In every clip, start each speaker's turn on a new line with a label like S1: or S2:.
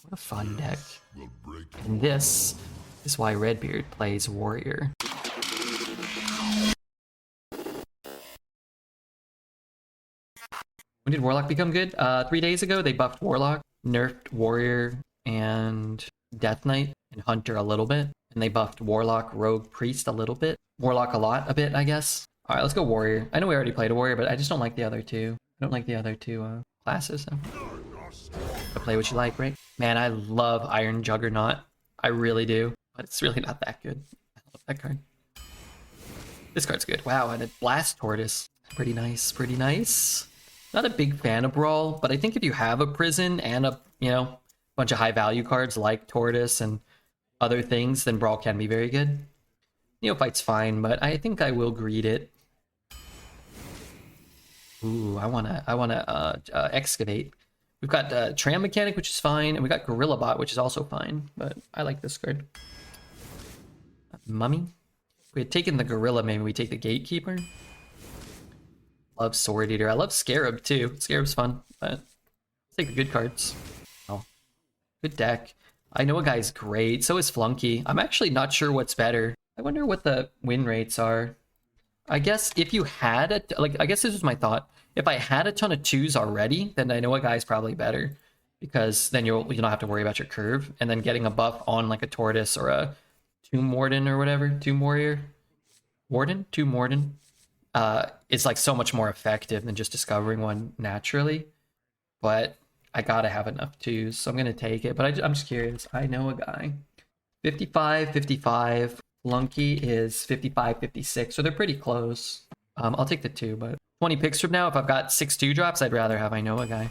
S1: What a fun deck. And this is why Redbeard plays Warrior. When did Warlock become good? 3 days ago, they buffed Warlock, nerfed Warrior and Death Knight, and Hunter a little bit. And they buffed Warlock, Rogue, Priest a little bit. Warlock a bit, I guess. Alright, let's go Warrior. I know we already played a Warrior, but I just don't like the other two. I don't like the other two classes, so. But play what you like, right? Man, I love Iron Juggernaut. I really do. But it's really not that good. I love that card. This card's good. Wow, and a Blast Tortoise. Pretty nice, pretty nice. Not a big fan of Brawl, but I think if you have a Prison and a, bunch of high value cards like Tortoise and other things, then Brawl can be very good. Neophyte's fine, but I think I will greed it. Ooh, I wanna Excavate. We've got Tram Mechanic, which is fine, and we got Gorilla Bot, which is also fine, but I like this card. Mummy. If we had taken the Gorilla, maybe we take the Gatekeeper. Love Sword Eater. I love Scarab too. Scarab's fun, but let's take the good cards. Oh, good deck. I know a guy's great. So is Flunky. I'm actually not sure what's better. I wonder what the win rates are. I guess if you had I guess this was my thought. If I had a ton of 2s already, then I know a guy's probably better, because then you don't have to worry about your curve, and then getting a buff on like a Tortoise or a Tomb Warden or whatever, Tomb Warrior, Tomb Warden. It's like so much more effective than just discovering one naturally, but I gotta have enough 2s, so I'm gonna take it. But I'm just curious. I know a guy. 55. Flunky is 55, so they're pretty close. I'll take the 2, but 20 picks from now, if I've got 6 2-drops, I'd rather have I know a guy.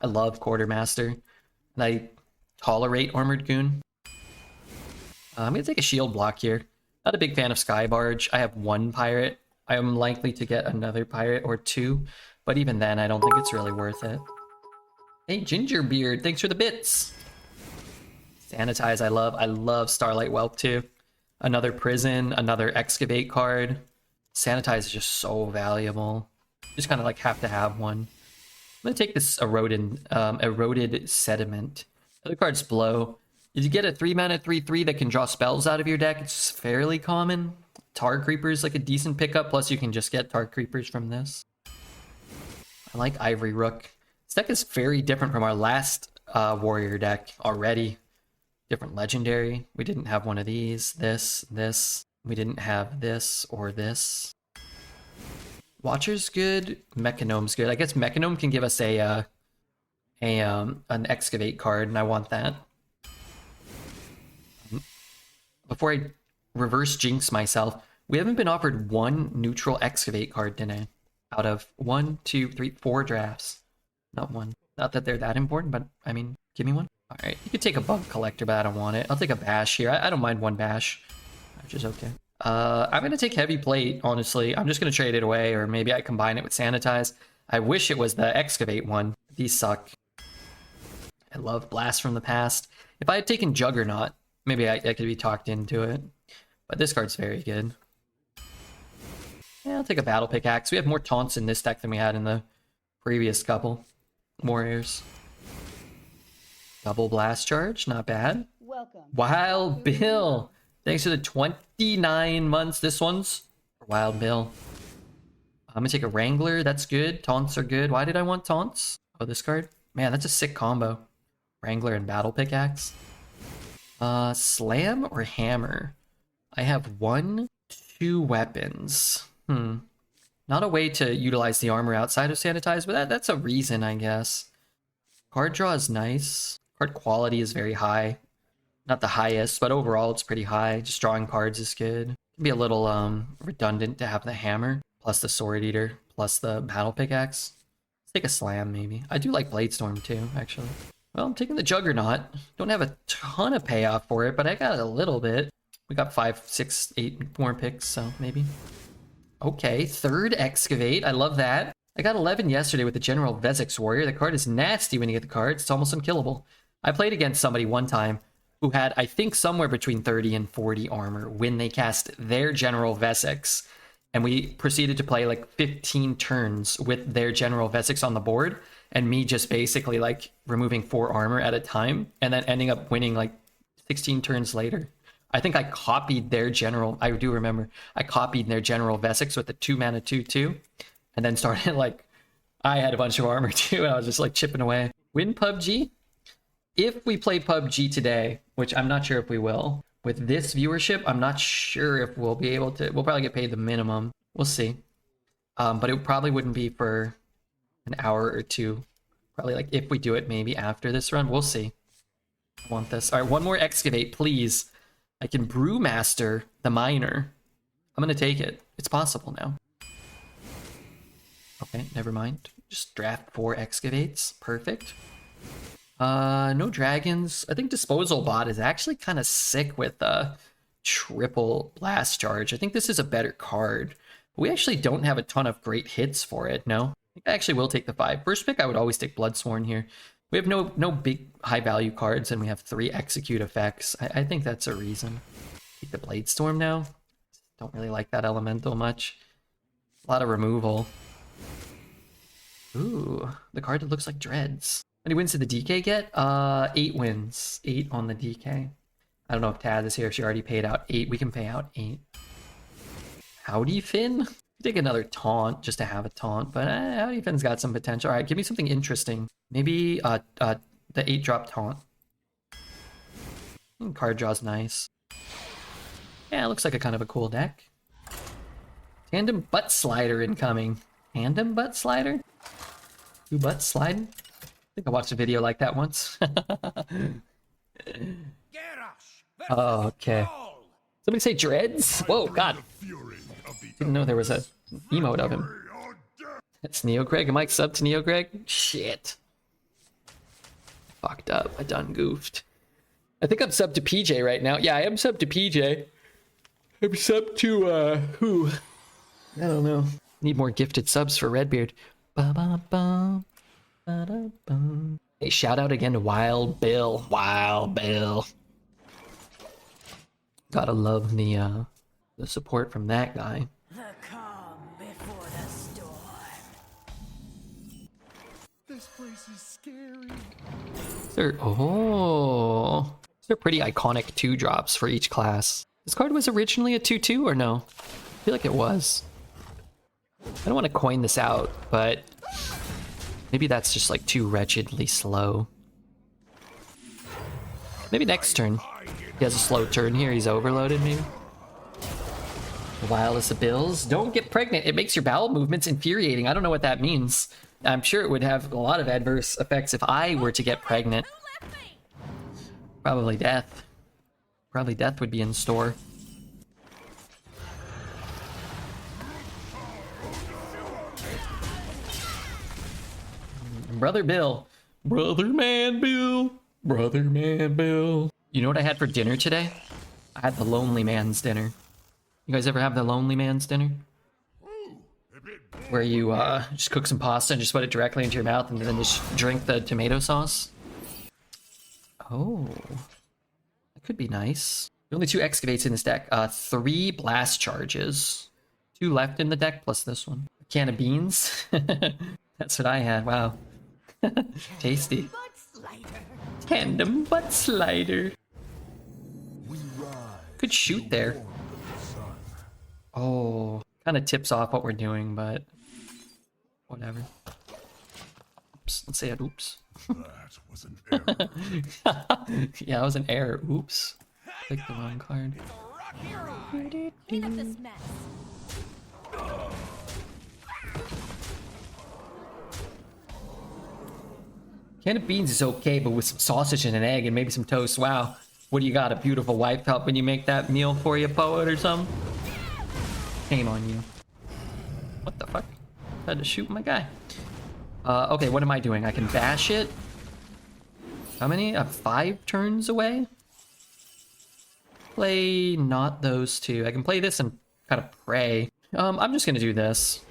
S1: I love Quartermaster, and I tolerate Armored Goon. I'm gonna take a shield block here. Not a big fan of Skybarge. I have 1 pirate. I am likely to get another pirate or 2, but even then, I don't think it's really worth it. Hey, Gingerbeard, thanks for the bits. Sanitize, I love Starlight Whelp too. Another Prison, another Excavate card. Sanitize is just so valuable. Just kind of like have to have one. I'm gonna take this Eroded Sediment. Other cards blow. If you get a 3-mana 3/3 that can draw spells out of your deck, it's fairly common. Tar Creeper is like a decent pickup, plus you can just get Tar Creepers from this. I like Ivory Rook. This deck is very different from our last Warrior deck already. Different legendary. We didn't have one of these. This. We didn't have this or this. Watcher's good. Mechanome's good. I guess Mechanome can give us an Excavate card, and I want that. Before I reverse jinx myself, we haven't been offered 1 neutral Excavate card today out of 1, 2, 3, 4 drafts. Not 1. Not that they're that important, but I mean, give me 1. All right, you could take a Bug Collector, but I don't want it. I'll take a Bash here. I don't mind 1 Bash, which is okay. I'm gonna take Heavy Plate, honestly. I'm just gonna trade it away, or maybe I combine it with Sanitize. I wish it was the Excavate one. These suck. I love Blast from the Past. If I had taken Juggernaut, maybe I could be talked into it. But this card's very good. Yeah, I'll take a Battle Pickaxe. We have more taunts in this deck than we had in the previous couple. Warriors. Double Blast Charge, not bad.
S2: Welcome.
S1: Wild Bill. Thanks for the 29 months. This one's for Wild Bill. I'm gonna take a Wrangler. That's good. Taunts are good. Why did I want taunts? Oh, this card? Man, that's a sick combo. Wrangler and Battle Pickaxe. Slam or Hammer? I have 1, 2 weapons. Not a way to utilize the armor outside of Sanitize, but that's a reason, I guess. Card draw is nice. Card quality is very high. Not the highest, but overall it's pretty high. Just drawing cards is good. It'd be a little redundant to have the Hammer, plus the Sword Eater, plus the Battle Pickaxe. Let's take a Slam, maybe. I do like Bladestorm too, actually. Well, I'm taking the Juggernaut. Don't have a ton of payoff for it, but I got a little bit. We got 5, 6, 8 more picks, so maybe. Okay, 3rd Excavate. I love that. I got 11 yesterday with the General Vezix Warrior. The card is nasty when you get the cards. It's almost unkillable. I played against somebody one time who had, I think, somewhere between 30 and 40 armor when they cast their General Vezix. And we proceeded to play like 15 turns with their General Vezix on the board. and me just basically like removing 4 armor at a time and then ending up winning like 16 turns later. I think I copied their general. I do remember I copied their general Vesix with the 2 mana 2/2, and then started like I had a bunch of armor too, and I was just like chipping away. Win PUBG? If we play PUBG today, which I'm not sure if we will, with this viewership, I'm not sure if we'll be able to. We'll probably get paid the minimum. We'll see. But it probably wouldn't be for an hour or two. Probably like if we do it maybe after this run. We'll see. I want this. All right, one more excavate, please. I can brewmaster the miner. I'm gonna take it. It's possible now. Okay, never mind. Just draft 4 excavates. Perfect. No dragons. I think disposal bot is actually kind of sick with triple blast charge. I think this is a better card. We actually don't have a ton of great hits for it, no? I think I actually will take the 5. First pick, I would always take Bloodsworn here. We have no big high value cards, and we have 3 execute effects. I think that's a reason. Take the Bladestorm now. Don't really like that elemental much. A lot of removal. Ooh, the card that looks like Dreads. How many wins did the DK get? 8 wins. 8 on the DK. I don't know if Taz is here. She already paid out 8. We can pay out 8. Howdy Finn? Take another taunt just to have a taunt, but Howdy Finn's got some potential. All right, give me something interesting. Maybe the 8-drop taunt. Card draw's nice. Yeah, it looks like a kind of a cool deck. Tandem butt slider incoming. Tandem butt slider? 2 butts sliding? I think I watched a video like that once. Oh, okay. Somebody say Dreads? Whoa, God. Didn't know there was a emote of him. That's Neo Greg. Am I sub to Neo Greg? Shit. Fucked up. I done goofed. I think I'm sub to PJ right now. Yeah, I am sub to PJ. I'm sub to, who? I don't know. Need more gifted subs for Redbeard. Ba-ba-ba, ba-da-ba. Hey, shout out again to Wild Bill. Wild Bill. Gotta love the support from that guy.
S2: The calm before the storm.
S3: This place is scary.
S1: These are pretty iconic 2-drops for each class. This card was originally a 2/2 or no? I feel like it was. I don't want to coin this out, but maybe that's just like too wretchedly slow. Maybe next turn. He has a slow turn here. He's overloaded, maybe. The wildest of bills. Don't get pregnant. It makes your bowel movements infuriating. I don't know what that means. I'm sure it would have a lot of adverse effects if I were to get pregnant. Probably death. Probably death would be in store. Brother Bill. Brother Man Bill. Brother Man Bill. You know what I had for dinner today? I had the Lonely Man's dinner. You guys ever have the Lonely Man's dinner? Where you just cook some pasta and just put it directly into your mouth and then just drink the tomato sauce? Oh. That could be nice. Only 2 excavates in this deck. 3 blast charges. 2 left in the deck plus this one. A can of beans. That's what I had. Wow. Tasty. Tandem butt slider. Could shoot there. Oh, kind of tips off what we're doing, but whatever. Oops, let's say it. Oops.
S3: That was an error.
S1: Yeah, that was an error. Oops. Clicked the wrong card.
S2: Clean up this mess.
S1: Can of beans is okay, but with some sausage and an egg and maybe some toast. Wow. What do you got? A beautiful wife helping you make that meal for you, poet, or something? Shame on you. What the fuck? I had to shoot my guy. Okay, what am I doing? I can bash it. How many? 5 turns away? Play not those 2. I can play this and kind of pray. I'm just gonna do this.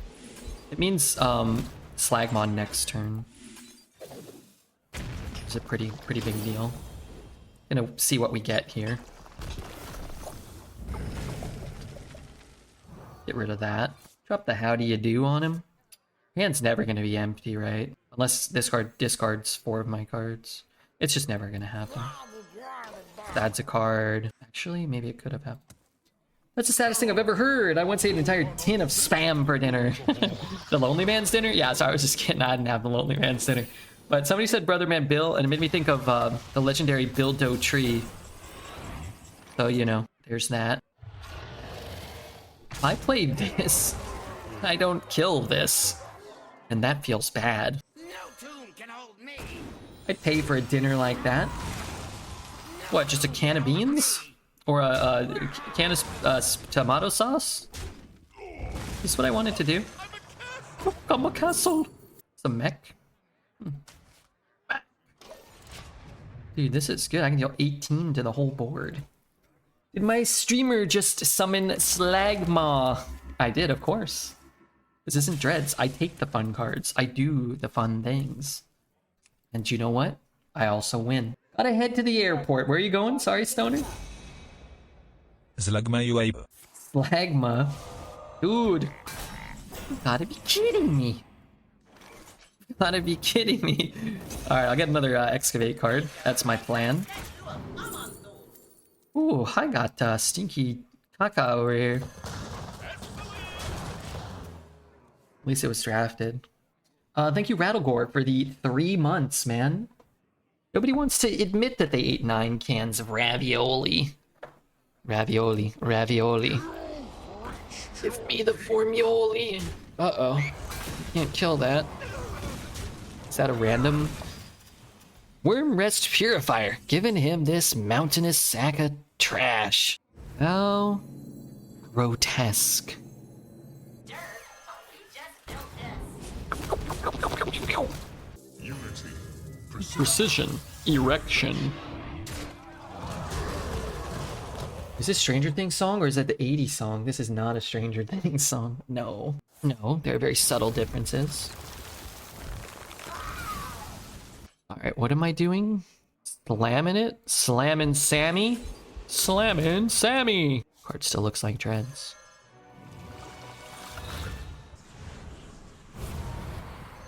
S1: It means Slagmon next turn. It's a pretty big deal. Gonna see what we get here. Get rid of that. Drop the how do you do on him. Hand's never gonna be empty, right? Unless this card discards 4 of my cards. It's just never gonna happen. Adds a card. Actually, maybe it could have happened. That's the saddest thing I've ever heard. I once ate an entire tin of spam for dinner. The Lonely Man's dinner? Yeah, sorry, I was just kidding. I didn't have the Lonely Man's dinner. But somebody said Brother Man Bill, and it made me think of the legendary Bildo tree. So, you know, there's that. I played this. I don't kill this. And that feels bad.
S4: No tomb can hold me.
S1: I'd pay for a dinner like that. What, just a can of beans? Or a can of tomato sauce? This is what I wanted to do. I'm a castle. It's a mech. Dude, this is good. I can deal 18 to the whole board. Did my streamer just summon Slagma? I did, of course. This isn't Dreads. I take the fun cards. I do the fun things. And you know what? I also win. Gotta head to the airport. Where are you going? Sorry, Stoner.
S5: Slagma UA.
S1: Slagma? Dude. You gotta be kidding me. You gotta be kidding me. Alright, I'll get another Excavate card. That's my plan. Ooh, I got Stinky Kaka over here. At least it was drafted. Thank you, Rattlegore, for the 3 months, man. Nobody wants to admit that they ate 9 cans of ravioli. Ravioli. Give me the formioli. Uh-oh. Can't kill that. Is that a random? Worm Rest Purifier. Giving him this mountainous sack of trash. How grotesque.
S3: Unity.
S1: Precision. Erection. Is this Stranger Things song or is that the 80s song? This is not a Stranger Things song. No. No, there are very subtle differences. Alright, what am I doing? Slamming it? Slamming Sammy? Slamming Sammy! Card still looks like Dreads.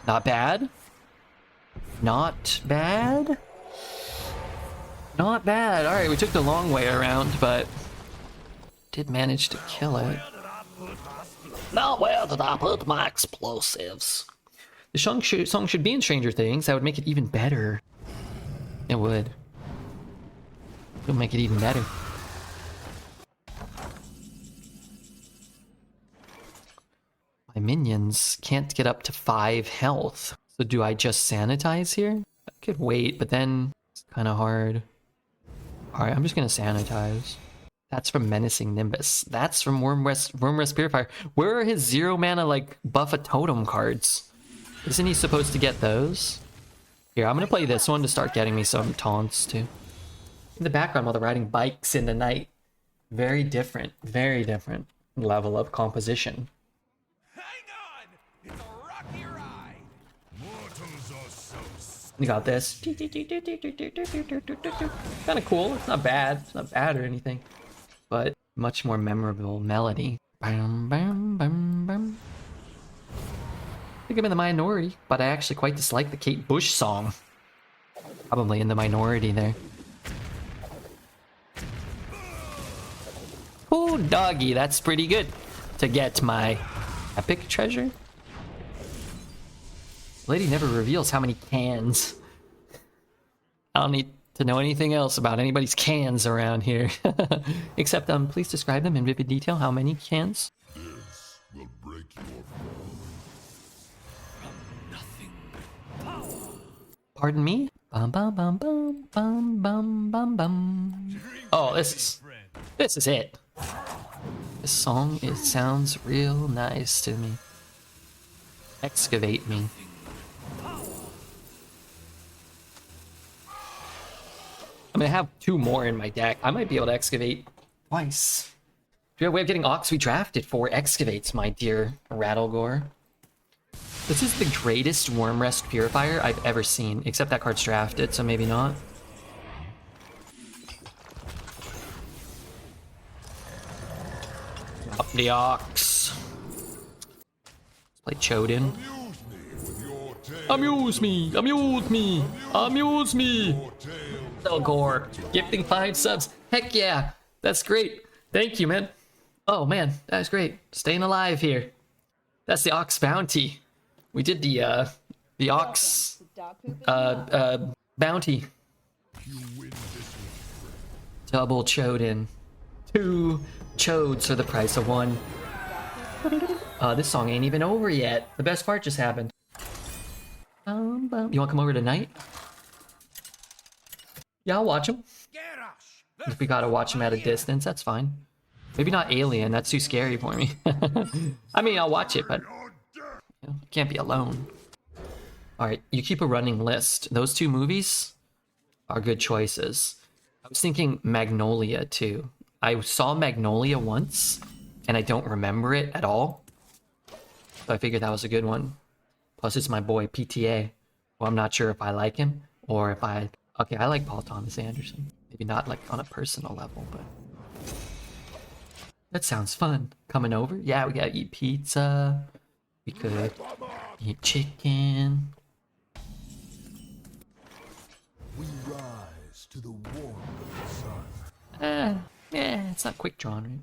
S1: Not bad. Not bad. Not bad. Alright, we took the long way around, but did manage to kill it. Now where did I put my explosives? The song should be in Stranger Things. That would make it even better. It would. It would make it even better. My minions can't get up to 5 health. So do I just sanitize here? I could wait, but then it's kind of hard. Alright, I'm just gonna sanitize. That's from Menacing Nimbus. That's from Worm Rest Purifier. Where are his 0 mana, like, buff a totem cards? Isn't he supposed to get those? Here, I'm gonna play this one to start getting me some taunts, too. In the background while they're riding bikes in the night. Very different level of composition.
S4: Hang on! It's a rocky ride!
S3: Mortals are so
S1: You got this. Kind of cool. It's not bad. It's not bad or anything. But much more memorable melody. Bam, bam, bam, bam. I think I'm in the minority, but I actually quite dislike the Kate Bush song. Probably in the minority there. Oh, doggy, that's pretty good. To get my epic treasure. Lady never reveals how many cans. I don't need to know anything else about anybody's cans around here. Except, please describe them in vivid detail. How many cans?
S3: This will break your
S1: Pardon me? Bum bum bum bum bum bum bum bum. Oh, this is it. This song, it sounds real nice to me. Excavate me. I'm gonna have 2 more in my deck. I might be able to excavate twice. Do you have a way of getting Ox redrafted for excavates, my dear Rattlegore? This is the greatest Worm Rest Purifier I've ever seen, except that card's drafted, so maybe not. Up the Ox. Let's play Chodin.
S3: Use me with your tail.
S1: Amuse me! Amuse me! Amuse me! Elgore, gifting 5 subs. Heck yeah! That's great. Thank you, man. Oh man, that was great. Staying alive here. That's the Ox Bounty. We did the Ox Bounty. Double Choden. 2 chodes for the price of 1. This song ain't even over yet. The best part just happened. You wanna come over tonight? Yeah, I'll watch him. If we gotta watch him at a distance, that's fine. Maybe not Alien, that's too scary for me. I mean, I'll watch it, but you know, can't be alone. Alright, you keep a running list. Those 2 movies are good choices. I was thinking Magnolia too. I saw Magnolia once, and I don't remember it at all. So I figured that was a good one. Plus, it's my boy PTA. Well, I'm not sure if I like him, or if I... Okay, I like Paul Thomas Anderson. Maybe not like on a personal level, but... That sounds fun. Coming over? Yeah, we gotta eat pizza. We could eat chicken.
S3: We rise to the warmth of the sun.
S1: Yeah, it's not quick drawn, right?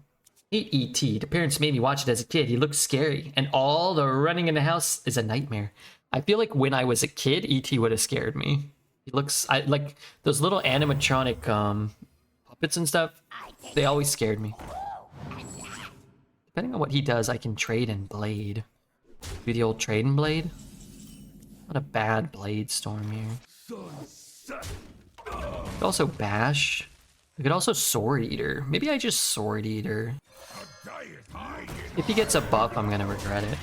S1: Hate E.T. The parents made me watch it as a kid. He looks scary, and all the running in the house is a nightmare. I feel like when I was a kid, E.T. would have scared me. He looks... I like those little animatronic puppets and stuff. They always scared me. Depending on what he does, I can trade in Blade. Do the old trade in Blade? Not a bad Blade storm here. Could also Bash. I could also Sword Eater. Maybe I just Sword Eater. If he gets a buff, I'm gonna regret it.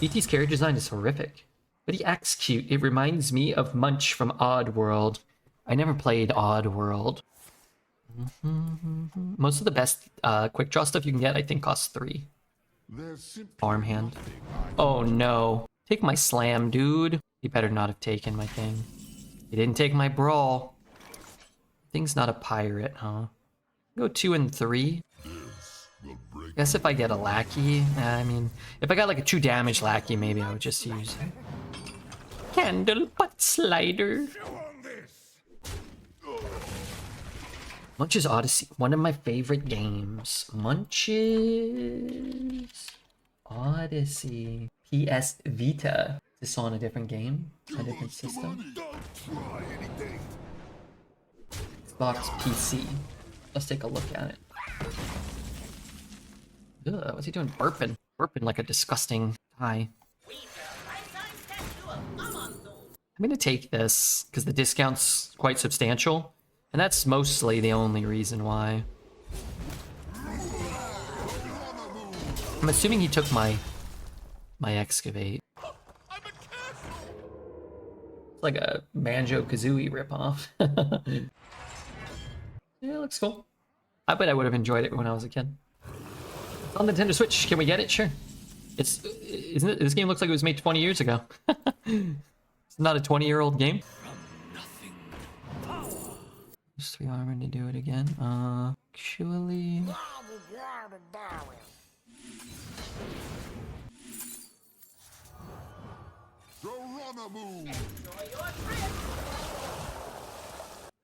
S1: E.T.'s character design is horrific. But he acts cute. It reminds me of Munch from Oddworld. I never played Oddworld. Most of the best quick draw stuff you can get, I think, costs 3. Farmhand. Oh no. Take my slam, dude. He better not have taken my thing. He didn't take my brawl. Thing's not a pirate, huh? Go 2 and 3. Guess if I get a lackey, I mean, if I got like a 2 damage lackey, maybe I would just use it. Candle butt slider. Munch's Odyssey, one of my favorite games. Munch's Odyssey. PS Vita. Is this on a different game? A different system? Xbox PC. Let's take a look at it. Ugh, what's he doing? Burping. Burping like a disgusting guy. I'm gonna take this, because the discount's quite substantial. And that's mostly the only reason why. I'm assuming he took my excavate. It's like a Banjo-Kazooie ripoff. Yeah, it looks cool. I bet I would have enjoyed it when I was a kid. It's on Nintendo Switch. Can we get it? Sure. Isn't it? This game looks like it was made 20 years ago. It's not a 20-year-old game. There's 3 armor to do it again. Actually...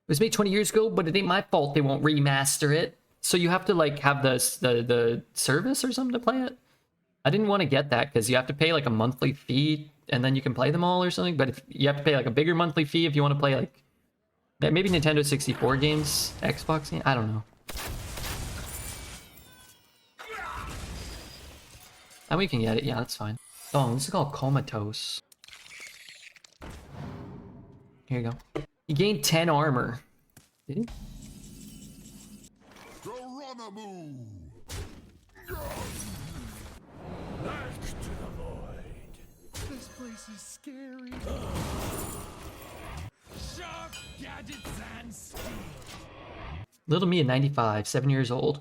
S1: It was made 20 years ago, but it ain't my fault they won't remaster it. So you have to like have the service or something to play it. I didn't want to get that because you have to pay like a monthly fee and then you can play them all or something. But if you have to pay like a bigger monthly fee if you want to play like maybe Nintendo 64 games, Xbox games, I don't know. And we can get it, yeah, that's fine. Oh, this is called Comatose. Here you go. He gained 10 armor. Did he?
S3: Back to the void. This place is scary.
S4: Sharp gadgets and steel.
S1: Little me at 95, 7 years old.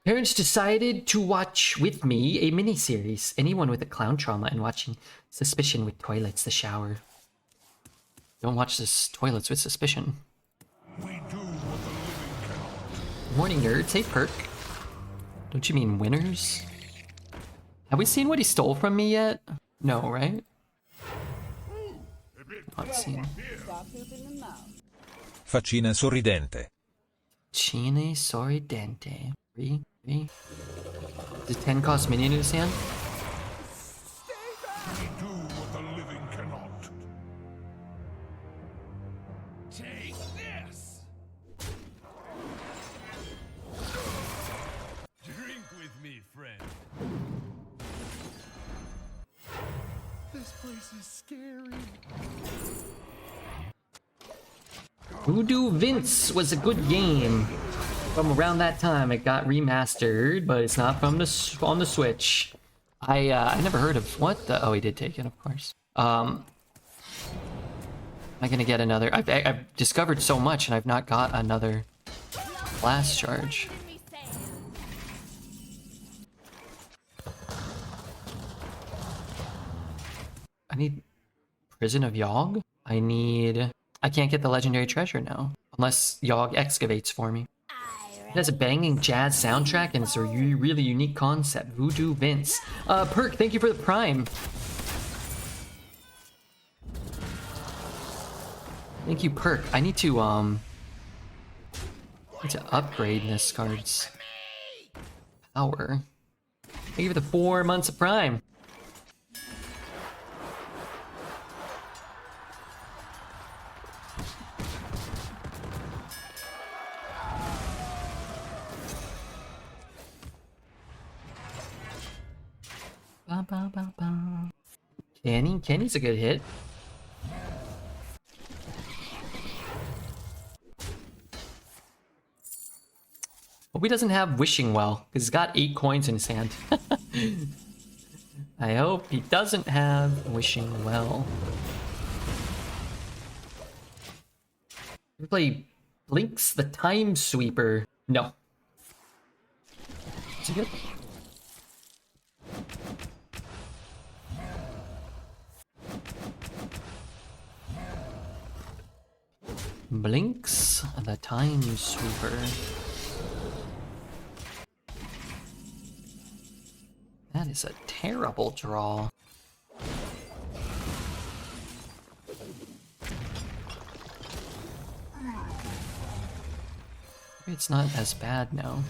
S1: Parents decided to watch with me a miniseries. Anyone with a clown trauma and watching Suspicion with Toilets the Shower. Don't watch this Toilets with Suspicion.
S3: We do what the living cannot.
S1: Morning nerds, hey Perk. Don't you mean winners? Have we seen what he stole from me yet? No, right? Not seen.
S5: Stop pooping the mouth.
S6: Faccina sorridente.
S1: Cine Sorridente. 3. Does 10 cost minion in his hand?
S3: Do what the living cannot.
S4: Take this! Drink with me, friend.
S3: This place is scary.
S1: Voodoo Vince was a good game. From around that time, it got remastered, but it's not from on the Switch. I never heard of what the. Oh, he did take it, of course. Am I gonna get another? I've discovered so much, and I've not got another blast charge. I need Prison of Yogg. I can't get the legendary treasure now unless Yogg excavates for me. It has a banging jazz soundtrack and it's a really unique concept. Voodoo Vince. Perk, thank you for the prime. Thank you, Perk. I need to upgrade this card's power. Thank you for the 4 months of prime. Kenny's a good hit. Hope he doesn't have Wishing Well, because he's got 8 coins in his hand. I hope he doesn't have Wishing Well. We play Blinks the Time Sweeper. No. Is he good? Blinks the Time Sweeper. That is a terrible draw. Maybe it's not as bad now.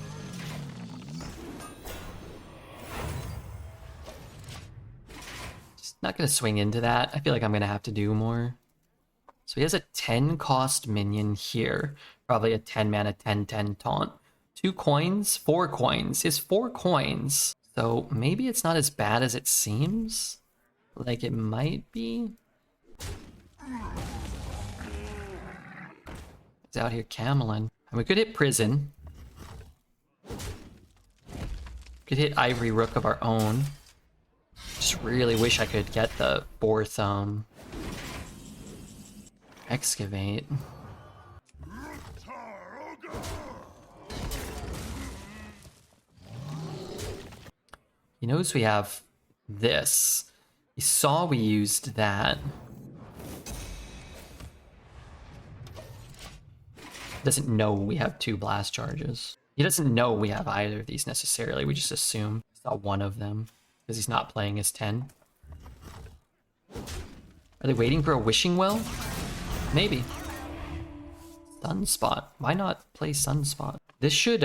S1: Just not gonna swing into that. I feel like I'm gonna have to do more. So he has a 10 cost minion here. Probably a 10 mana 10/10 taunt. 2 coins, 4 coins. He has 4 coins. So maybe it's not as bad as it seems. Like it might be. He's out here cameling. And we could hit Prison. Could hit Ivory Rook of our own. Just really wish I could get the 4th Excavate. He knows we have this. He saw we used that. Doesn't know we have 2 blast charges. He doesn't know we have either of these necessarily. We just assume he saw one of them because he's not playing his 10. Are they waiting for a Wishing Well? Maybe. Sunspot. Why not play Sunspot? This should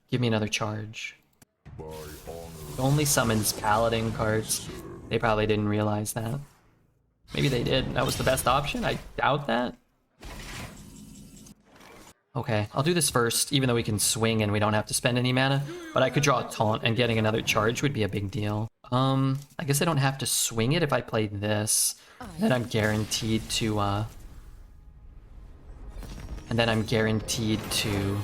S1: give me another charge. It only summons Paladin cards. They probably didn't realize that. Maybe they did. That was the best option. I doubt that. Okay, I'll do this first, even though we can swing and we don't have to spend any mana. But I could draw a taunt and getting another charge would be a big deal. I guess I don't have to swing it if I play this. Then I'm guaranteed to and then I'm guaranteed to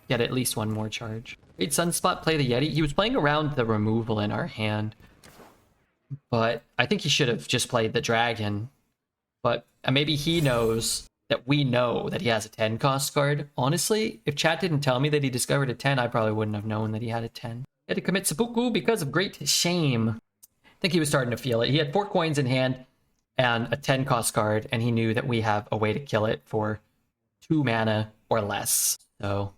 S1: get at least 1 more charge. Did Sunspot play the Yeti? He was playing around the removal in our hand. But I think he should have just played the Dragon. But maybe he knows that we know that he has a 10 cost card. Honestly, if chat didn't tell me that he discovered a 10, I probably wouldn't have known that he had a 10. He had to commit seppuku because of great shame. I think he was starting to feel it. He had 4 coins in hand and a 10 cost card, and he knew that we have a way to kill it for 2 mana or less. So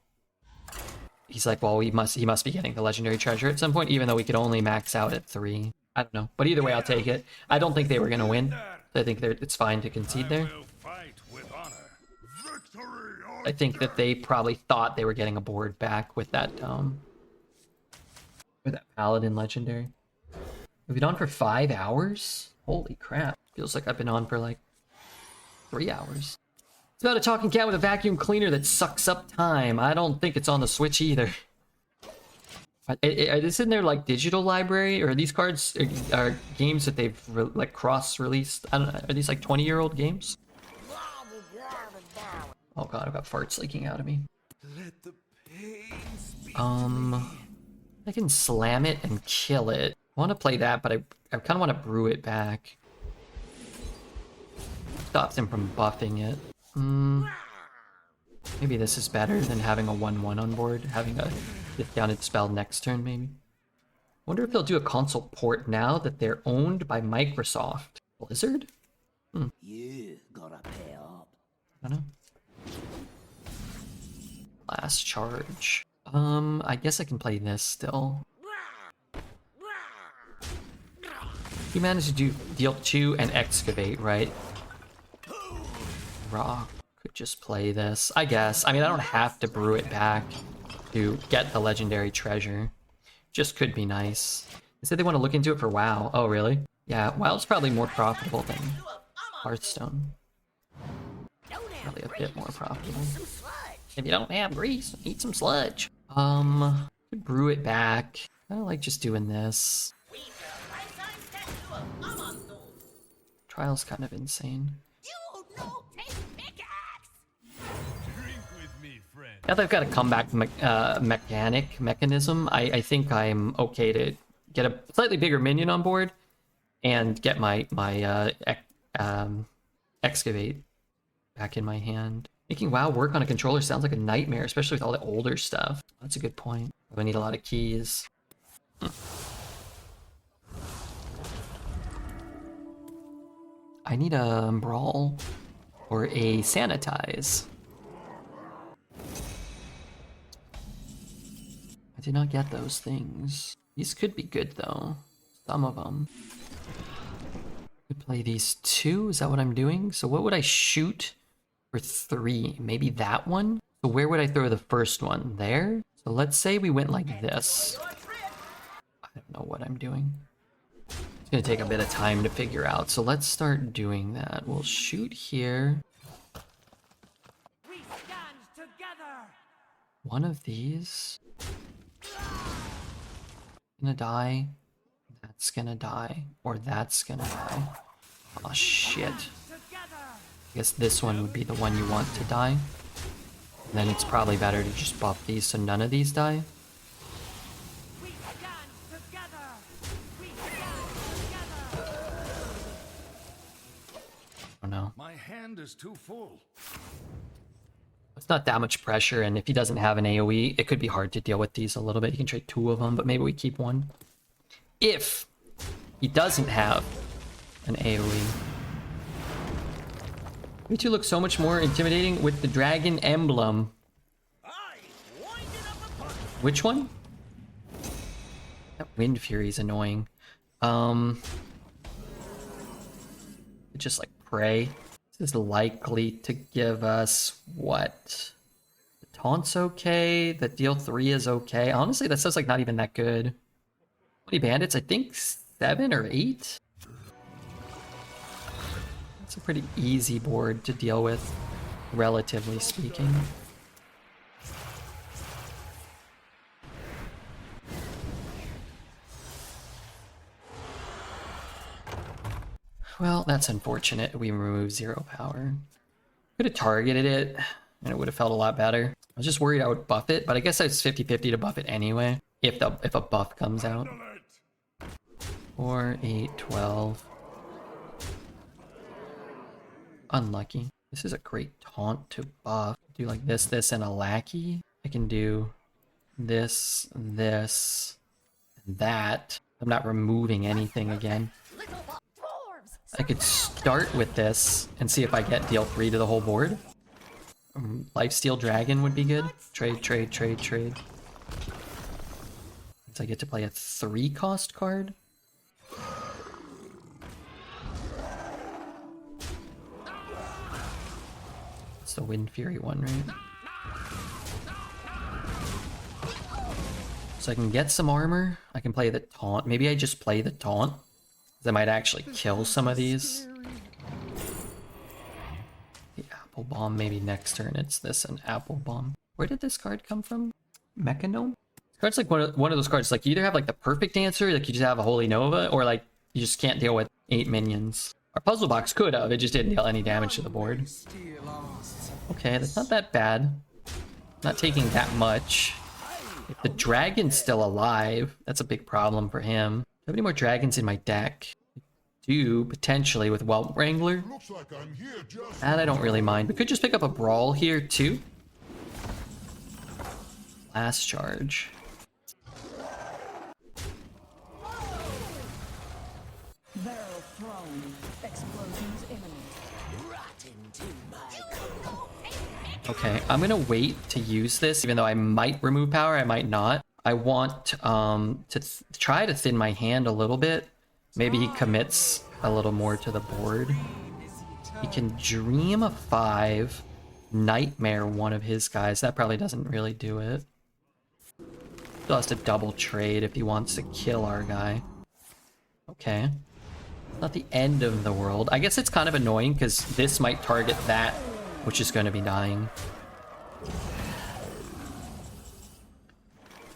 S1: he's like, well, he must be getting the legendary treasure at some point, even though we could only max out at 3. I don't know. But either way, I'll take it. I don't think they were going to win. I think it's fine to concede there.
S4: will fight with honor.
S3: Victory or
S1: I think that they probably thought they were getting a board back with that Paladin legendary. We've been on for 5 hours? Holy crap. Feels like I've been on for like 3 hours. It's about a talking cat with a vacuum cleaner that sucks up time. I don't think it's on the Switch either. Is this in their like digital library, or are these cards are games that they've like cross-released? I don't know. Are these like 20-year-old games? Oh god, I've got farts leaking out of me.
S4: Let the pains be.
S1: I can slam it and kill it. I want to play that, but I kind of want to brew it back. Stops him from buffing it. Maybe this is better than having a 1/1 on board, having a discounted spell next turn, maybe. Wonder if they'll do a console port now that they're owned by Microsoft. Blizzard?
S5: You gotta pay up.
S1: I don't know. Last charge. I guess I can play this still. You managed to deal 2 and excavate, right? Rock. Could just play this, I guess. I mean, I don't have to brew it back to get the legendary treasure. Just could be nice. They said they want to look into it for WoW. Oh, really? Yeah, WoW's probably more profitable than Hearthstone. Probably a bit more profitable. If you don't have grease, eat some sludge. Could brew it back. I like just doing this. Trial's kind of insane. Now that I've got a comeback mechanism, I think I'm okay to get a slightly bigger minion on board and get my excavate back in my hand. Making WoW work on a controller sounds like a nightmare, especially with all the older stuff. That's a good point. I need a lot of keys. I need a Brawl or a Sanitize. I did not get those things. These could be good though. Some of them. Could play these 2. Is that what I'm doing? So what would I shoot for 3? Maybe that one? So where would I throw the first one? There? So let's say we went like this. I don't know what I'm doing. It's gonna take a bit of time to figure out. So let's start doing that. We'll shoot here.
S2: We stand together.
S1: One of these. Gonna die. That's gonna die. Or that's gonna die. Oh shit. I guess this one would be the one you want to die. And then it's probably better to just buff these so none of these die.
S2: We stand together. We stand together.
S1: I don't know.
S4: My hand is too full.
S1: It's not that much pressure, and if he doesn't have an AoE, it could be hard to deal with these a little bit. You can trade 2 of them, but maybe we keep 1. If he doesn't have an AoE. You 2 look so much more intimidating with the dragon emblem. Which one? That Wind Fury is annoying. Just like pray. This is likely to give us what? The taunt's okay. The deal 3 is okay. Honestly, that sounds like not even that good. How many bandits? I think 7 or 8. It's a pretty easy board to deal with, relatively speaking. Well, that's unfortunate. We removed 0 power. Could have targeted it, and it would have felt a lot better. I was just worried I would buff it, but I guess it's 50-50 to buff it anyway, if a buff comes out. 4, 8, 12. Unlucky. This is a great taunt to buff. Do like this, and a lackey. I can do this, and that. I'm not removing anything again. I could start with this and see if I get deal 3 to the whole board. Lifesteal Dragon would be good. Trade. Since I get to play a 3-cost card. It's the Wind Fury one, right? So I can get some armor. I can play the taunt. Maybe I just play the taunt. Because I might actually kill some of these. The Apple Bomb, maybe next turn it's this, an Apple Bomb. Where did this card come from? Mechanome? This card's like one of those cards, like you either have like the perfect answer, like you just have a Holy Nova, or like you just can't deal with 8 minions. Our puzzle box could have, it just didn't deal any damage to the board. Okay, that's not that bad. Not taking that much. If the dragon's still alive, that's a big problem for him. Do I have any more dragons in my deck? I do, potentially, with Whelp Wrangler.
S3: Looks like I'm here just
S1: That I don't really mind. We could just pick up a Brawl here, too. Last charge.
S7: Barrel thrown. Explosions imminent.
S5: Rot into my
S1: Okay, I'm gonna wait to use this, even though I might remove power, I might not. I want to try to thin my hand a little bit. Maybe he commits a little more to the board. He can Dream a 5, Nightmare one of his guys. That probably doesn't really do it. Still has to double trade if he wants to kill our guy. Okay. Not the end of the world. I guess it's kind of annoying because this might target that, which is going to be dying.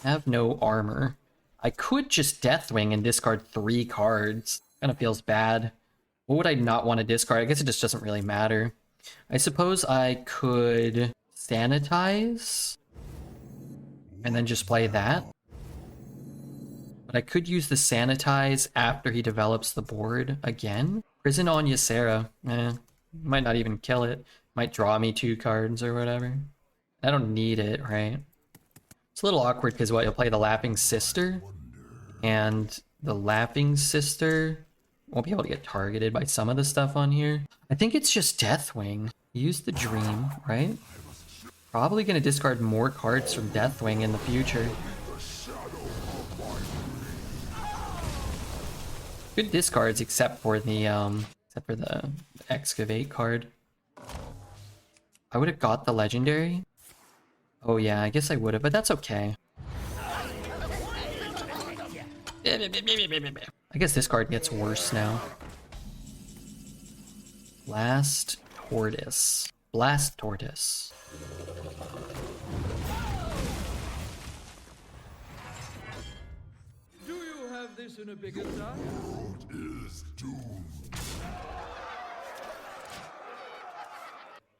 S1: I have no armor. I could just Deathwing and discard 3 cards. Kind of feels bad. What would I not want to discard? I guess it just doesn't really matter. I suppose I could Sanitize and then just play that. But I could use the Sanitize after he develops the board again. Prison on Ysera. Might not even kill it. Might draw me 2 cards or whatever. I don't need it, right? It's a little awkward because what, you'll play the Laughing Sister, and the Laughing Sister won't be able to get targeted by some of the stuff on here. I think it's just Deathwing. Use the Dream, right? Probably going to discard more cards from Deathwing in the future. Good discards except for the Excavate card. I would have got the legendary. Oh yeah, I guess I would have, but that's okay. I guess this card gets worse now. Blast Tortoise. Blast Tortoise.
S8: Do you have this in a bigger size?
S3: is doomed.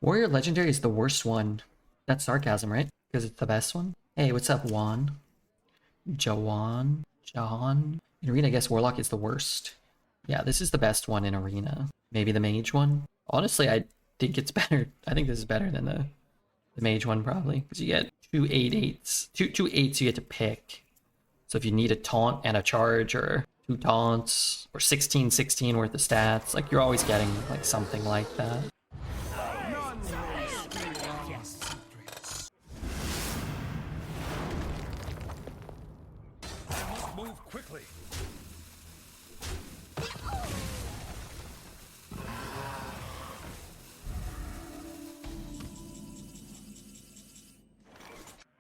S1: Warrior Legendary is the worst one. That's sarcasm, right? Because it's the best one? Hey, what's up, Juan? Jawan? John? In Arena, I guess Warlock is the worst. Yeah, this is the best one in Arena. Maybe the Mage one? Honestly, I think it's better. I think this is better than the Mage one, probably. Because you get 2 8/8s. Two 8s you get to pick. So if you need a taunt and a charge, or 2 taunts, or 16/16 worth of stats, like you're always getting like something like that.
S4: Move quickly.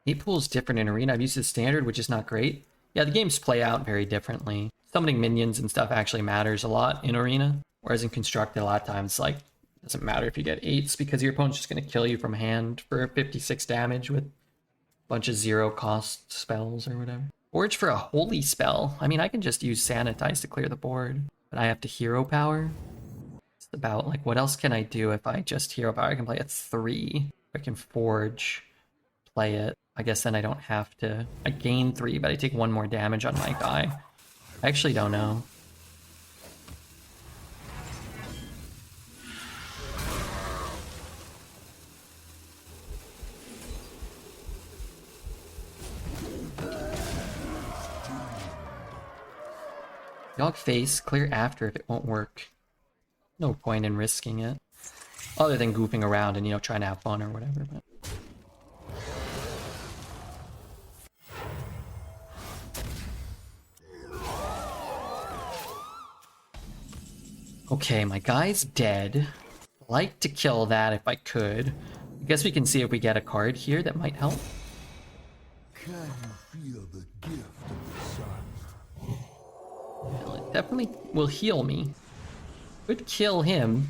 S1: Hate pool is different in Arena. I've used the standard, which is not great. Yeah, the games play out very differently. Summoning minions and stuff actually matters a lot in Arena. Whereas in Constructed, a lot of times, like, it doesn't matter if you get 8s because your opponent's just going to kill you from hand for 56 damage with a bunch of 0 cost spells or whatever. Forge for a holy spell. I mean, I can just use Sanitize to clear the board, but I have to hero power. It's about, like, what else can I do if I just hero power? I can play a 3. I can forge, play it. I guess then I don't have to. I gain 3, but I take 1 more damage on my guy. I actually don't know. Dog face, clear after if it won't work. No point in risking it. Other than goofing around and, you know, trying to have fun or whatever, but... Okay, my guy's dead. Like to kill that if I could. I guess we can see if we get a card here that might help.
S3: Can you feel the gift of the sun?
S1: Well, it definitely will heal me. Could kill him.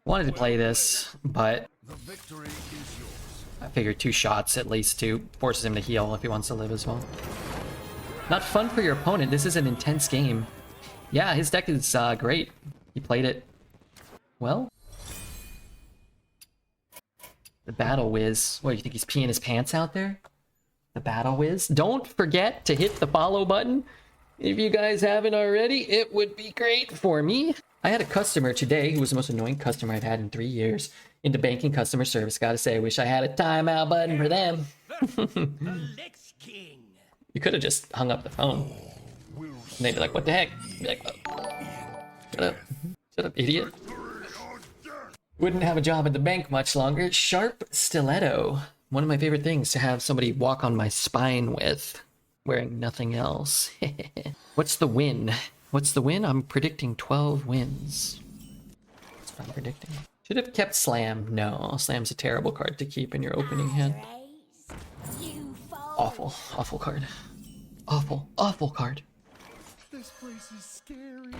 S1: Wanted to play this, but
S3: The victory is yours.
S1: I figured 2 shots at least to forces him to heal if he wants to live as well. Not fun for your opponent. This is an intense game. Yeah, his deck is great. He played it well. The Battle Whiz. What, you think he's peeing his pants out there? The Battle Whiz. Don't forget to hit the follow button. If you guys haven't already, it would be great for me. I had a customer today who was the most annoying customer I've had in 3 years. Into banking customer service. Gotta say, I wish I had a timeout button for them.
S4: The Lich King.
S1: You could have just hung up the phone. And they'd be like, what the heck? Be like, oh. Shut up. Shut up, idiot. Wouldn't have a job at the bank much longer. Sharp stiletto. One of my favorite things to have somebody walk on my spine with. Wearing nothing else. What's the win? What's the win? I'm predicting 12 wins. That's what I'm predicting. Should have kept Slam. No, Slam's a terrible card to keep in your opening hand.
S5: You fall.
S1: Awful, awful card. Awful, awful card.
S3: This place is scary.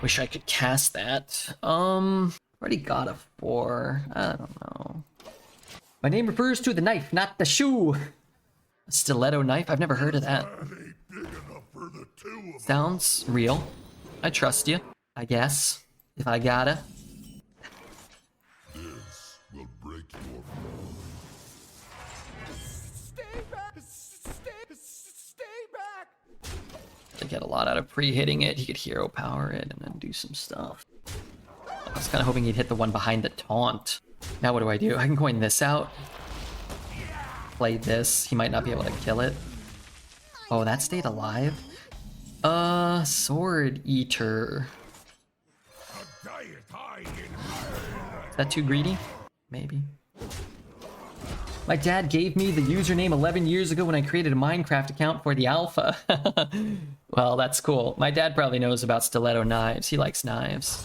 S1: Wish I could cast that. Already got a 4. I don't know. My name refers to the knife, not the shoe. A stiletto knife? I've never heard of that. Sounds real. I trust you, I guess. If I gotta.
S3: This will break your fall.
S4: Stay back. Stay back.
S1: To get a lot out of pre-hitting it, he could hero power it and then do some stuff. I was kind of hoping he'd hit the one behind the taunt. Now what do? I can coin this out. Play this. He might not be able to kill it. Oh, that stayed alive? Sword Eater. Is that too greedy? Maybe. My dad gave me the username 11 years ago when I created a Minecraft account for the alpha. Well, that's cool. My dad probably knows about stiletto knives. He likes knives.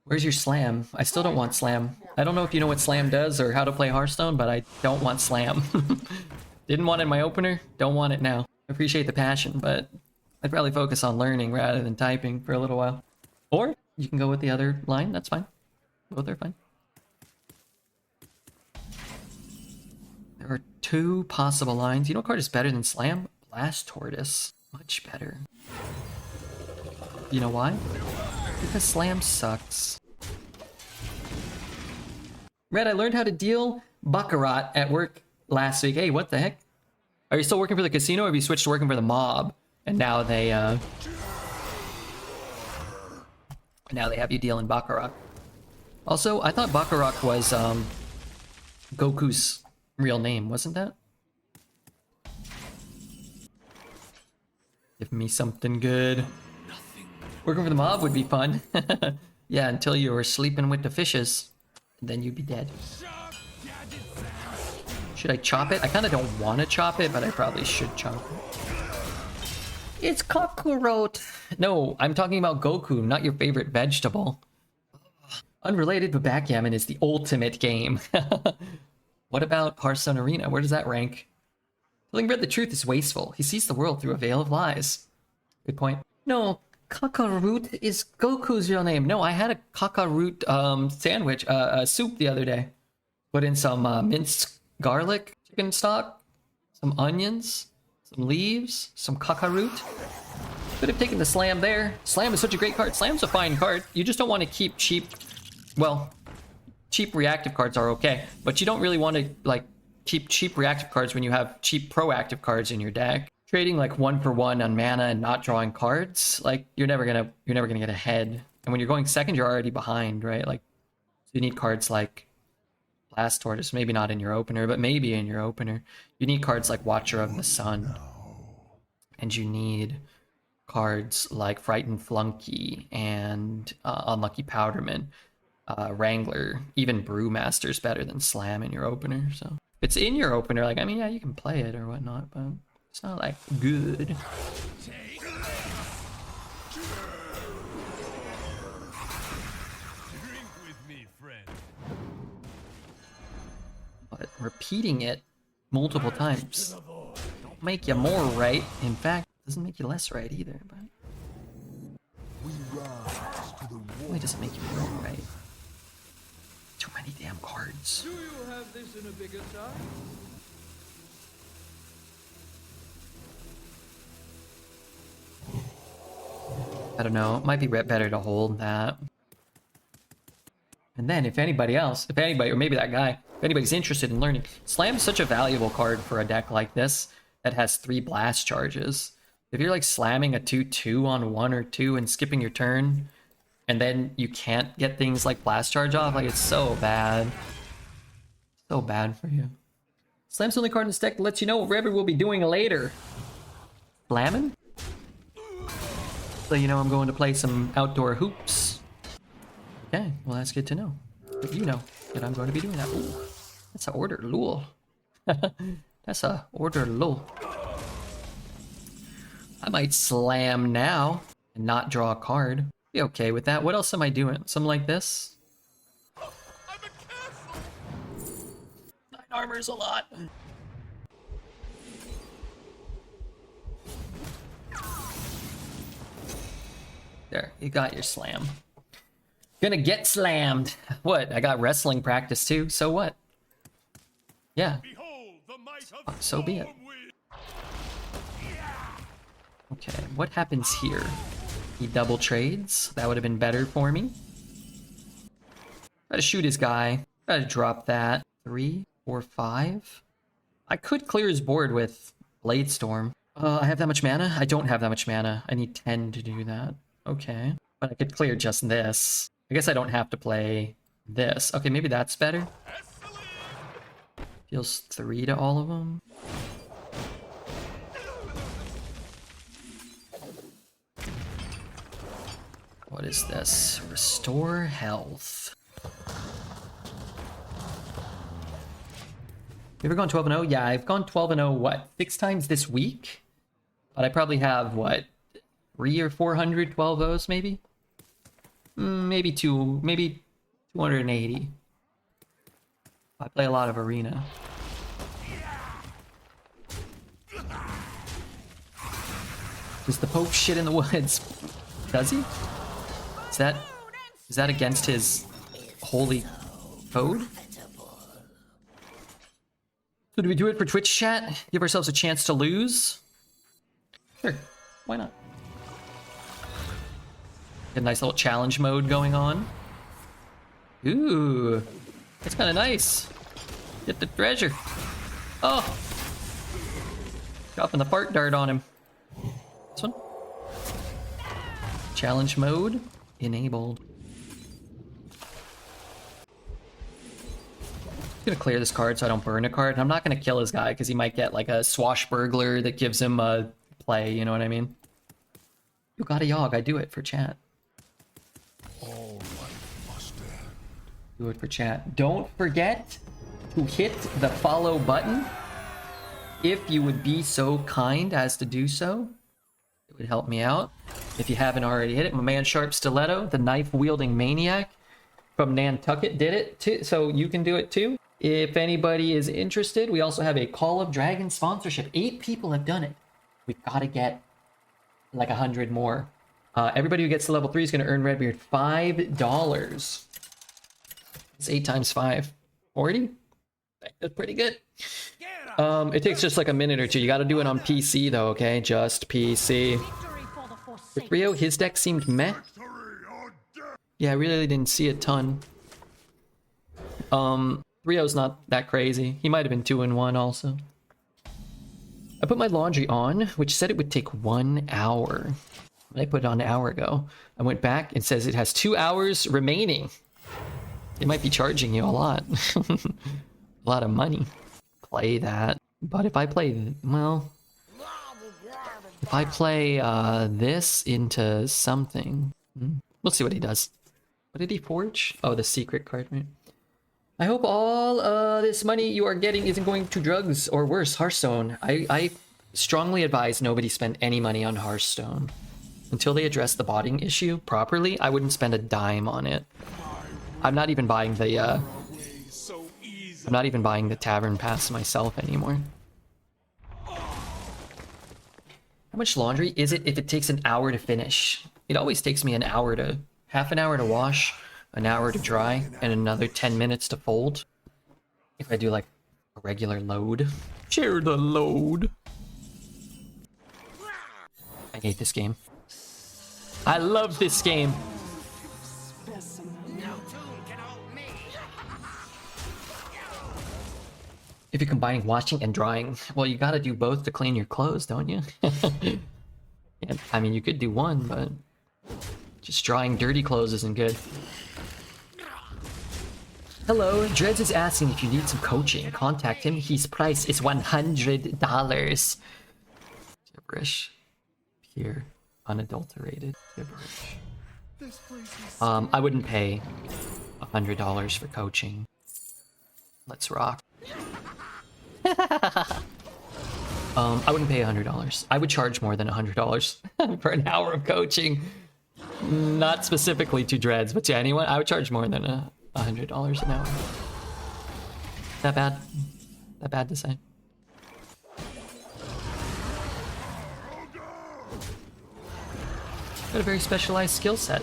S1: Where's your Slam? I still don't want Slam. I don't know if you know what Slam does or how to play Hearthstone, but I don't want Slam. Didn't want it in my opener, don't want it now. I appreciate the passion, but I'd probably focus on learning rather than typing for a little while. Or you can go with the other line, that's fine. Both are fine. There are 2 possible lines. You know what card is better than Slam? Blast Tortoise. Much better. You know why? Because Slam sucks. Red, I learned how to deal Baccarat at work last week. Hey, what the heck? Are you still working for the casino or have you switched to working for the mob? And now they have you dealing Baccarat. Also, I thought Baccarat was Goku's real name, wasn't that? Give me something good. Working for the mob would be fun. Yeah, until you were sleeping with the fishes. And then you'd be dead. Should I chop it? I kind of don't want to chop it, but I probably should chop it. It's cockroach. No, I'm talking about Goku, not your favorite vegetable. Unrelated, but backgammon is the ultimate game. What about Hearthstone Arena? Where does that rank? Telling Red the truth is wasteful. He sees the world through a veil of lies. Good point. No, Kakaroot is Goku's real name. No, I had a Kakaroot sandwich, soup the other day. Put in some minced garlic, chicken stock, some onions, some leaves, some Kakaroot. Could have taken the Slam there. Slam is such a great card. Slam's a fine card. You just don't want to keep cheap... Well, cheap reactive cards are okay, but you don't really want to, like, keep cheap reactive cards when you have cheap proactive cards in your deck. Trading like 1-for-1 on mana and not drawing cards, like you're never gonna get ahead. And when you're going second, you're already behind, right? Like, so you need cards like Blast Tortoise, maybe not in your opener, but maybe in your opener. You need cards like Watcher of the Sun. And you need cards like Frightened Flunky and Unlucky Powderman, Wrangler, even Brewmaster's better than Slam in your opener. So if it's in your opener, like, I mean, yeah, you can play it or whatnot, but it's not like good. But repeating it multiple times don't make you more right. In fact, it doesn't make you less right either. But
S3: We rise to the
S1: it
S3: war.
S1: really doesn't make you more right. Too many damn cards.
S8: Do you have this in a bigger size?
S1: I don't know. It might be better to hold that. And then if anybody, or maybe that guy, if anybody's interested in learning, Slam's such a valuable card for a deck like this that has 3 blast charges. If you're like slamming a 2/2 on 1 or 2 and skipping your turn, and then you can't get things like blast charge off, like it's so bad. So bad for you. Slam's the only card in this deck that lets you know what Rebel will be doing later. Slamming? So you know I'm going to play some outdoor hoops. Okay, well that's good to know. But you know that I'm going to be doing that. Ooh, that's a order lul. That's a order lul. I might slam now and not draw a card. Be okay with that. What else am I doing? Something like this? 9 armor's a lot. There, you got your slam. Gonna get slammed. What? I got wrestling practice too, so what? Yeah. So be it. Okay, what happens here? He double trades. That would have been better for me. Gotta shoot his guy. Gotta drop that. 3, 4, 5. I could clear his board with Blade Storm. I have that much mana? I don't have that much mana. I need 10 to do that. Okay. But I could clear just this. I guess I don't have to play this. Okay, maybe that's better. Deals 3 to all of them. What is this? Restore health. You ever gone 12-0? Yeah, I've gone 12-0, what, 6 times this week? But I probably have, what, 300 or 400 12-0s, maybe? Maybe 280. I play a lot of Arena. Does the Pope shit in the woods? Does he? Is that against his holy code? So do we do it for Twitch chat? Give ourselves a chance to lose? Sure, why not? Get a nice little challenge mode going on. Ooh, that's kind of nice. Get the treasure. Oh, dropping the fart dart on him. This one. Challenge mode enabled. I'm gonna clear this card so I don't burn a card. And I'm not gonna kill his guy because he might get like a swashbuckler that gives him a play. You know what I mean? You got a Yogg. I do it for chat.
S3: All life must end.
S1: Do it for chat. Don't forget to hit the follow button if you would be so kind as to do so. It would help me out. If you haven't already hit it, my man Sharp Stiletto, the knife-wielding maniac from Nantucket, did it too, so you can do it too. If anybody is interested, we also have a Call of Dragon sponsorship. 8 people have done it. We've got to get like 100 more. Everybody who gets to level 3 is going to earn Redbeard $5. It's 8 times 5. 40? That's pretty good. It takes just like a minute or two. You got to do it on PC though, okay? Just PC. For Rio, his deck seemed meh. Yeah, I really didn't see a ton. Rio's not that crazy. He might have been 2-1 also. I put my laundry on, which said it would take 1 hour. I put it on an hour ago. I went back and says it has 2 hours remaining. They might be charging you a lot. A lot of money. Play that. But if I play, well, if I play this into something, we'll see what he does. What did he forge? Oh, the secret card, right? I hope all this money you are getting isn't going to drugs or worse, Hearthstone. I strongly advise nobody spend any money on Hearthstone. Until they address the botting issue properly, I wouldn't spend a dime on it. I'm not even buying the I'm not even buying the tavern pass myself anymore. How much laundry is it if it takes an hour to finish? It always takes me half an hour to wash, an hour to dry, and another 10 minutes to fold. If I do like a regular load. Share the load. I hate this game. I love this game. If you're combining washing and drying, well, you gotta do both to clean your clothes, don't you? Yeah, I mean, you could do one, but just drying dirty clothes isn't good. Hello, Dreads is asking if you need some coaching. Contact him. His price is $100. Gibberish. Pure, unadulterated gibberish. I wouldn't pay $100 for coaching. Let's rock. I wouldn't pay $100. I would charge more than $100 for an hour of coaching. Not specifically to Dreads, but to anyone, I would charge more than $100 an hour. That bad? That bad to say? Got a very specialized skill set.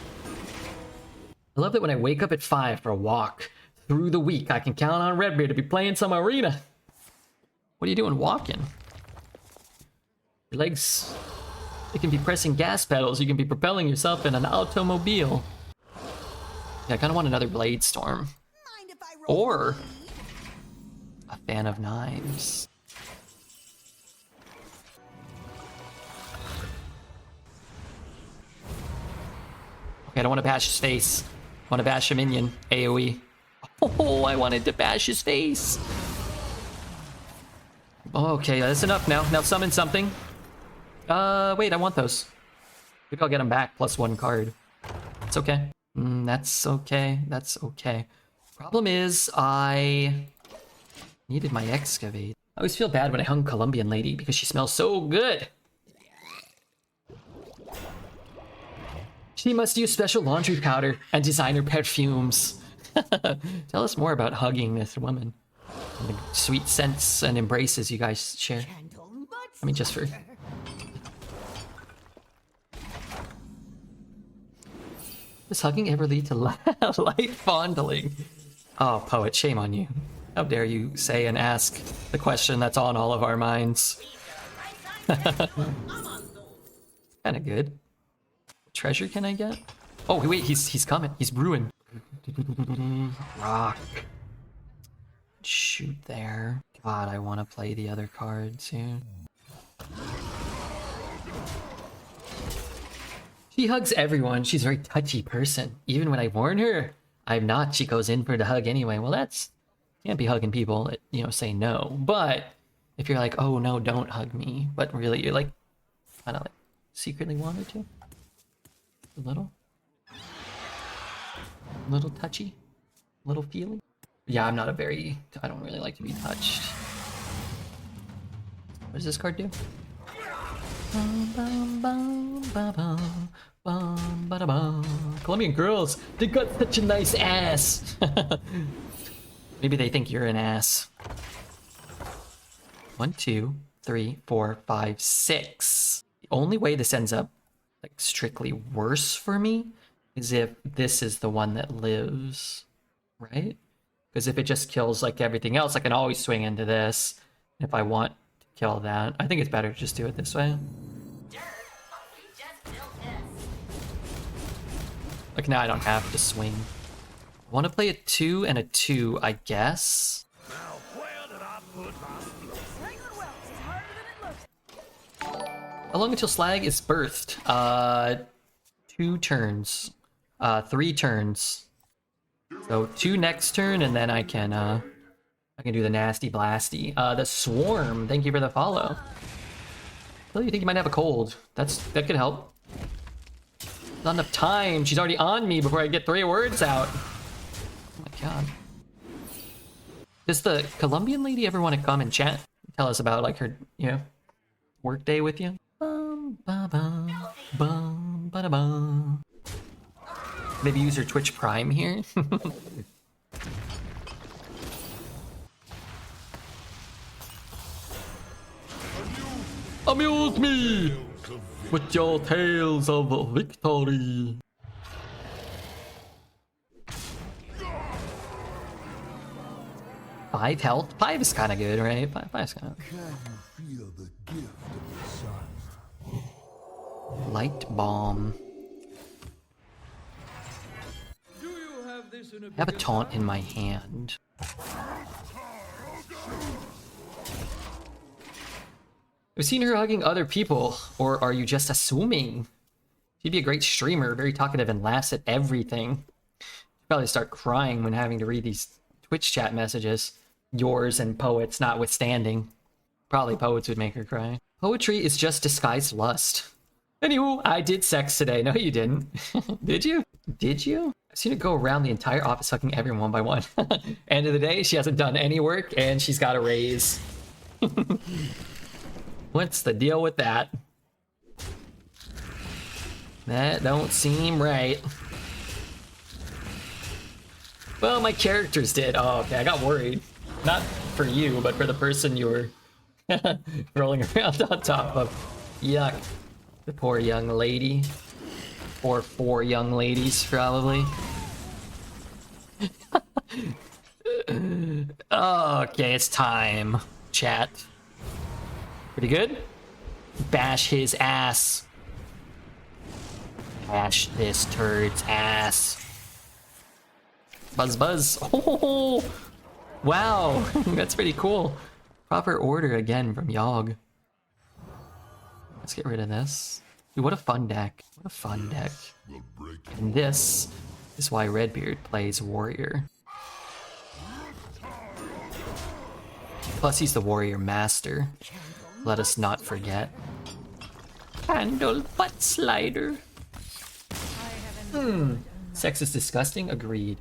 S1: I love that when I wake up at 5 for a walk through the week, I can count on Redbeard to be playing some arena. What are you doing walking? Your legs, you can be pressing gas pedals, you can be propelling yourself in an automobile. Yeah, I kind of want another Blade Storm. Or a Fan of Knives. Okay, I don't want to bash his face. I want to bash a minion. AoE. Oh, I wanted to bash his face. Oh, okay, that's enough now. Now summon something. Wait, I want those. Maybe I'll get them back plus 1 card. It's okay. That's okay. That's okay. Problem is, I needed my excavate. I always feel bad when I hung Colombian lady because she smells so good. She must use special laundry powder and designer perfumes. Tell us more about hugging this woman and the sweet scents and embraces you guys share. I mean, just for... Does hugging ever lead to light fondling? Oh, poet, shame on you. How dare you say and ask the question that's on all of our minds. Kinda good. What treasure can I get? Oh, wait, he's coming. He's brewing. Rock. Shoot there. God, I want to play the other card soon. She hugs everyone. She's a very touchy person. Even when I warn her, I'm not. She goes in for the hug anyway. Well, that's... Can't be hugging people that, you know, say no. But if you're like, oh no, don't hug me. But really, you're like, kind of like, secretly wanted to. A little. A little touchy. A little feeling. Yeah, I'm not a very... I don't really like to be touched. What does this card do? Colombian girls, they got such a nice ass. Maybe they think you're an ass. 1, 2, 3, 4, 5, 6. The only way this ends up like strictly worse for me is if this is the one that lives, right? Because if it just kills like everything else, I can always swing into this. If I want to kill that, I think it's better to just do it this way. Like now I don't have to swing. I want to play a 2 and a 2, I guess. How long until Slag is birthed? 2 turns. 3 turns. So 2 next turn, and then I can do the nasty blasty. The swarm. Thank you for the follow. Well, you think you might have a cold? That could help. Not enough time. She's already on me before I get 3 words out. Oh my god. Does the Colombian lady ever want to come and chat? Tell us about like her, work day with you? Bum, ba, bum, bum, ba, da, bum. Maybe use her Twitch Prime here. Amuse me with your tales of victory. Five health? 5 is kind of good, right? Five's kind of...
S3: Can you feel the gift of the sun?
S1: Light bomb.
S8: Do you have this in a
S1: I have a
S8: bigger
S1: taunt
S8: size?
S1: in my hand. I've seen her hugging other people, or are you just assuming? She'd be a great streamer, very talkative and laughs at everything. She'd probably start crying when having to read these Twitch chat messages. Yours and Poets notwithstanding. Probably Poets would make her cry. Poetry is just disguised lust. Anywho, I did sex today. No, you didn't. Did you? Did you? I've seen her go around the entire office hugging everyone one by one. End of the day, she hasn't done any work and she's got a raise. What's the deal with that? That don't seem right. Well, my characters did. Oh, okay, I got worried. Not for you, but for the person you were rolling around on top of. Yuck. The poor young lady. Or 4 young ladies, probably. Okay, it's time. Chat. Pretty good? Bash his ass. Bash this turd's ass. Buzz buzz. Oh, wow. That's pretty cool. Proper order again from Yogg. Let's get rid of this. Dude, what a fun deck. What a fun deck. And this is why Redbeard plays Warrior. Plus, he's the Warrior Master. Let us not forget. Candle butt slider. Sex is disgusting? Agreed.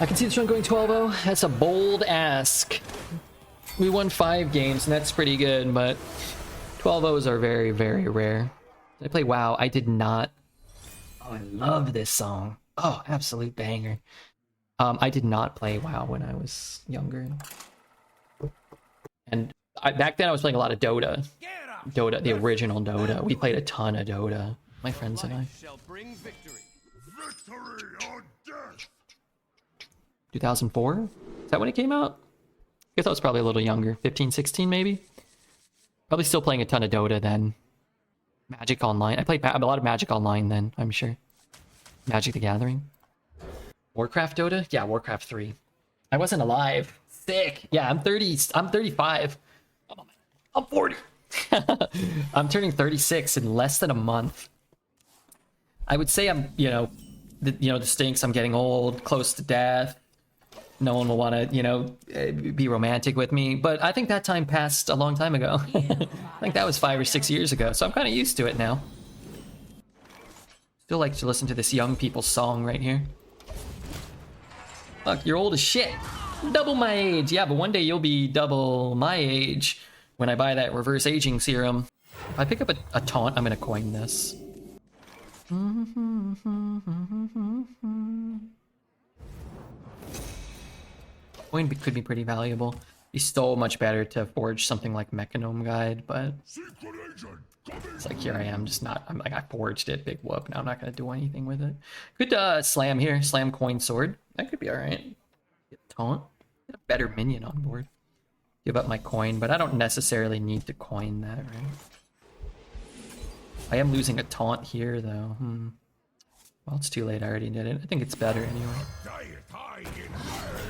S1: I can see this one going 12-0. That's a bold ask. We won 5 games, and that's pretty good, but 12-0s are very, very rare. Did I play WoW? I did not. Oh, I love this song. Oh, absolute banger. I did not play WoW when I was younger. And back then I was playing a lot of Dota. Dota, the original Dota. We played a ton of Dota. My friends and I.
S4: Shall bring victory.
S3: Victory or death!
S1: 2004? Is that when it came out? I guess I was probably a little younger. 15, 16 maybe? Probably still playing a ton of Dota then. Magic Online. I played a lot of Magic Online then, I'm sure. Magic the Gathering. Warcraft Dota? Yeah, Warcraft 3. I wasn't alive. Sick. Yeah, I'm 30. I'm 35. I'm 40. I'm turning 36 in less than a month. I would say I'm, the stinks. I'm getting old, close to death. No one will want to, be romantic with me. But I think that time passed a long time ago. I think that was 5 or 6 years ago. So I'm kind of used to it now. Still like to listen to this young people's song right here. Fuck, you're old as shit. Double my age. Yeah, but one day you'll be double my age when I buy that reverse aging serum. If I pick up a taunt, I'm gonna coin this. Coin could be pretty valuable. Be so much better to forge something like Mechanome Guide, but it's like here I am, just not. I'm like I forged it, big whoop. Now I'm not gonna do anything with it. Good slam here, slam coin sword. That could be all right. Get taunt. Get a better minion on board. Give up my coin, but I don't necessarily need to coin that, right? I am losing a taunt here though. Well, it's too late. I already did it. I think it's better anyway.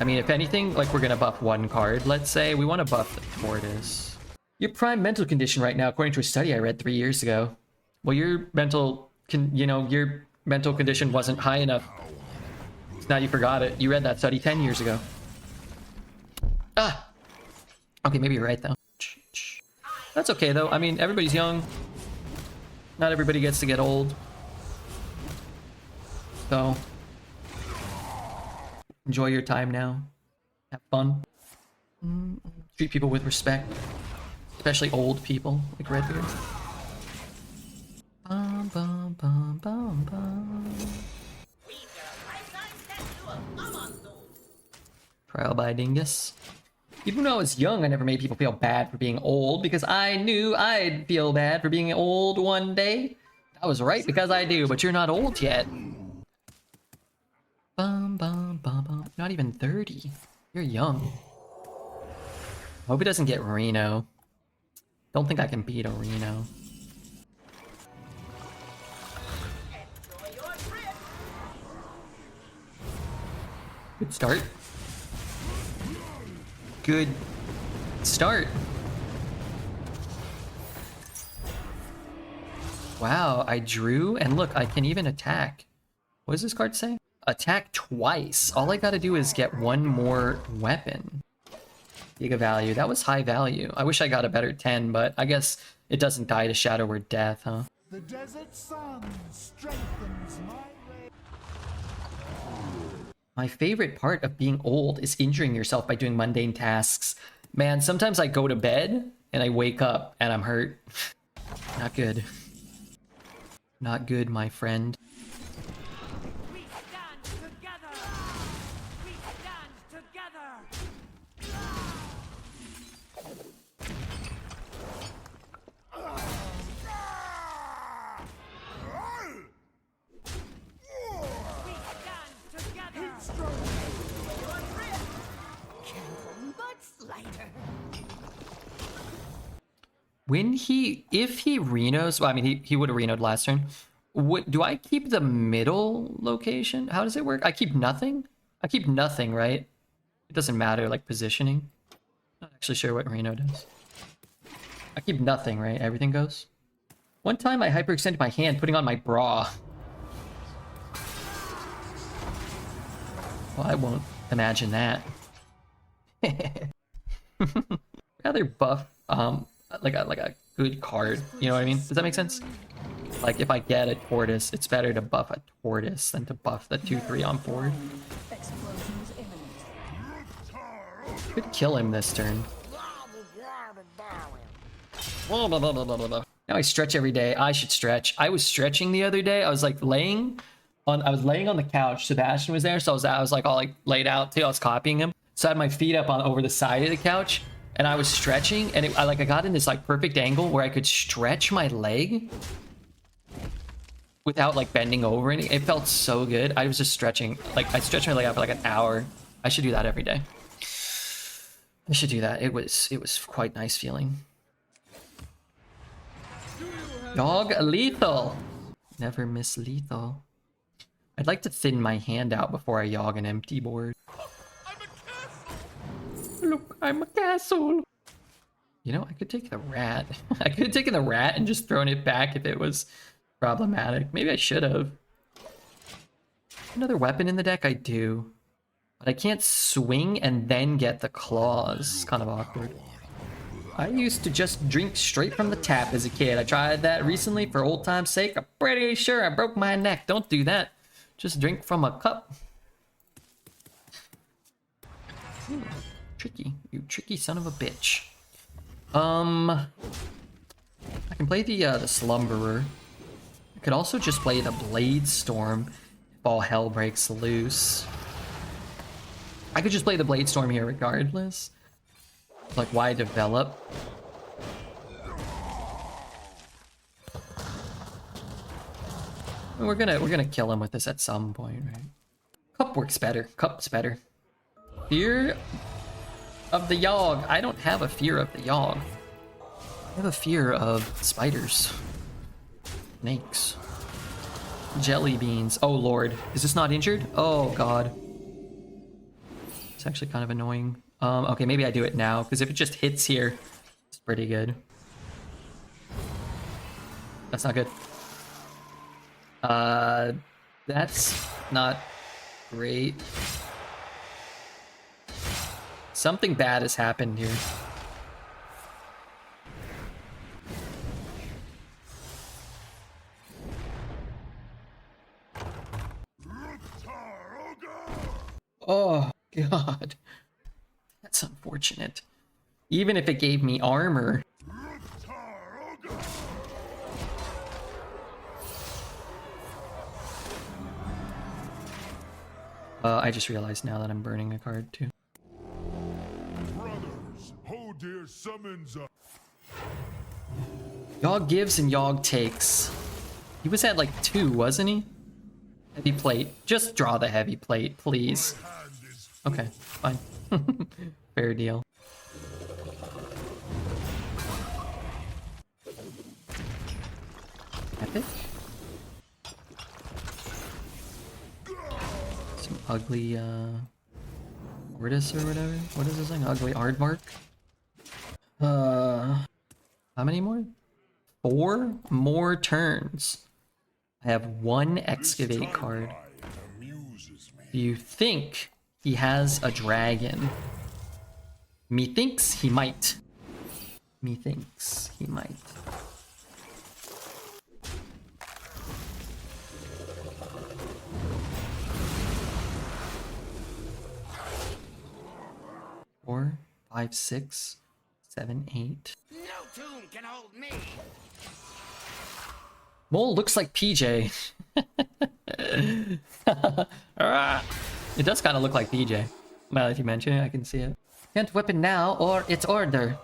S1: I mean, if anything, like we're gonna buff one card, let's say. We want to buff the Tortoise. Your prime mental condition right now, according to a study I read 3 years ago. Well, your mental condition wasn't high enough Now you forgot it. You read that study 10 years ago. Ah! Okay, maybe you're right, though. That's okay, though. I mean, everybody's young. Not everybody gets to get old. So, enjoy your time now. Have fun. Treat people with respect. Especially old people, like Redbeard. Bum, bum, bum, bum, bum. Trial by Dingus. Even when I was young, I never made people feel bad for being old because I knew I'd feel bad for being old one day. I was right because I do, but you're not old yet. Bum, bum, bum, bum. Not even 30. You're young. Hope it doesn't get Reno. Don't think I can beat a Reno. Good start. Good start. Wow, I drew, and look, I can even attack. What does this card say? Attack twice. All I gotta do is get one more weapon. Giga value. That was high value. I wish I got a better 10, but I guess it doesn't die to Shadow or Death, huh?
S3: The desert sun strengthens my way.
S1: My favorite part of being old is injuring yourself by doing mundane tasks. Man, sometimes I go to bed and I wake up and I'm hurt. Not good. Not good, my friend.
S2: We stand together. We stand together. We stand together.
S5: Much lighter.
S1: If he Renos, well, I mean, he would have Renoed last turn. Do I keep the middle location? How does it work? I keep nothing? I keep nothing, right? It doesn't matter, like, positioning. Not actually sure what Reno does. I keep nothing, right? Everything goes? One time I hyperextended my hand putting on my bra. Well, I won't imagine that. Rather buff, like a good card. You know what I mean? Does that make sense? Like, if I get a tortoise, it's better to buff a tortoise than to buff the 2/3 on board.
S7: Explosions imminent.
S1: Could kill him this turn. Now I stretch every day. I should stretch. I was stretching the other day. I was like laying on the couch. Sebastian was there, so I was like all like laid out too. I was copying him. So I had my feet up on over the side of the couch, and I was stretching, and I got in this like perfect angle where I could stretch my leg without like bending over anything. It felt so good. I was just stretching. Like I stretched my leg out for like an hour. I should do that every day. I should do that. It was quite nice feeling. Dog lethal. Never miss lethal. I'd like to thin my hand out before I yog an empty board.
S4: I'm a castle!
S1: Look, I'm a castle. You know, I could take the rat. I could have taken the rat and just thrown it back if it was problematic. Maybe I should have. Another weapon in the deck? I do. But I can't swing and then get the claws. Kind of awkward. I used to just drink straight from the tap as a kid. I tried that recently for old time's sake. I'm pretty sure I broke my neck. Don't do that. Just drink from a cup. Tricky. You tricky son of a bitch. I can play the Slumberer. I could also just play the Blade Storm if all hell breaks loose. I could just play the Blade Storm here regardless. Like, why develop? We're gonna kill him with this at some point, right? Cup works better. Cup's better. Fear of the Yogg. I don't have a fear of the Yogg. I have a fear of spiders. Snakes. Jelly beans. Oh lord. Is this not injured? Oh god. It's actually kind of annoying. Okay, maybe I do it now, because if it just hits here, it's pretty good. That's not good. That's not Great. Something bad has happened here. Oh, God. That's unfortunate. Even if it gave me armor. I just realized now that I'm burning a card too.
S3: Brothers, Hodir summons us.
S1: Yogg gives and Yogg takes. He was at like 2, wasn't he? Heavy plate. Just draw the heavy plate, please. Okay, fine. Fair deal. Epic? Some ugly, Mortis or whatever? What is this thing? Ugly Aardvark? How many more? 4 more turns. I have 1 excavate card. Do you think he has a dragon? Methinks he might. Methinks he might. Four, 5, 6, 7, 8.
S4: No tomb can hold me.
S1: Mole looks like PJ. It does kind of look like PJ. Now that you mention it, I can see it. Can't weapon now, or it's order.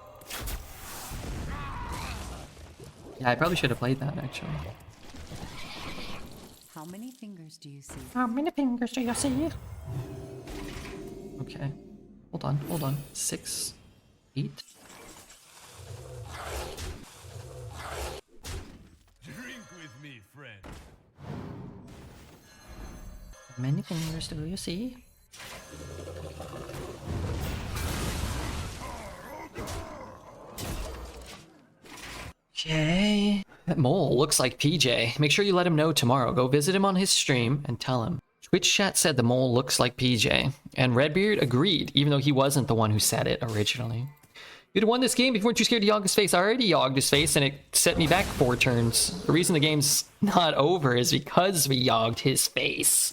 S1: Yeah, I probably should have played that, actually.
S5: How many fingers do you see?
S1: How many fingers do you see? Okay. Hold on. 6, 8.
S4: Drink with me, friend.
S1: How many fingers do you see? Okay. That mole looks like PJ. Make sure you let him know tomorrow. Go visit him on his stream and tell him. Twitch chat said the mole looks like PJ. And Redbeard agreed, even though he wasn't the one who said it originally. You'd have won this game if you weren't too scared to Yogg his face. I already yogged his face and it set me back 4 turns. The reason the game's not over is because we yogged his face.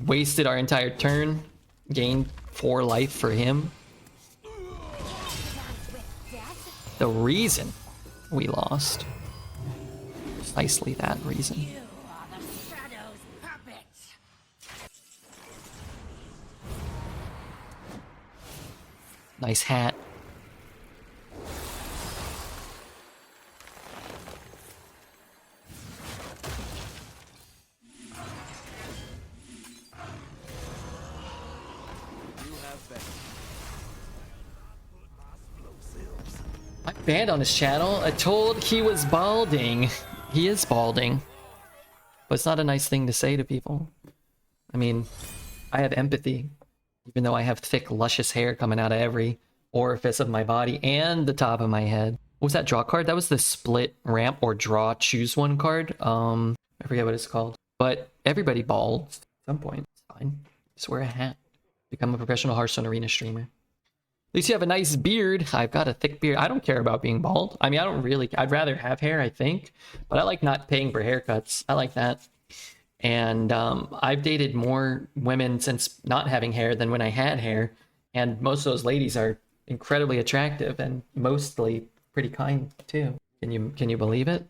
S1: Wasted our entire turn. Gained 4 life for him. The reason we lost. Precisely that reason.
S2: You are the Shadow's puppets.
S1: Nice hat. I banned on his channel. I told he was balding. He is balding. But it's not a nice thing to say to people. I mean, I have empathy. Even though I have thick, luscious hair coming out of every orifice of my body and the top of my head. What was that draw card? That was the split ramp or draw choose one card. I forget what it's called. But everybody balds at some point. It's fine. Just wear a hat. Become a professional Hearthstone arena streamer. At least you have a nice beard. I've got a thick beard. I don't care about being bald. I mean, I'd rather have hair, I think. But I like not paying for haircuts. I like that. And I've dated more women since not having hair than when I had hair. And most of those ladies are incredibly attractive and mostly pretty kind too. Can you believe it?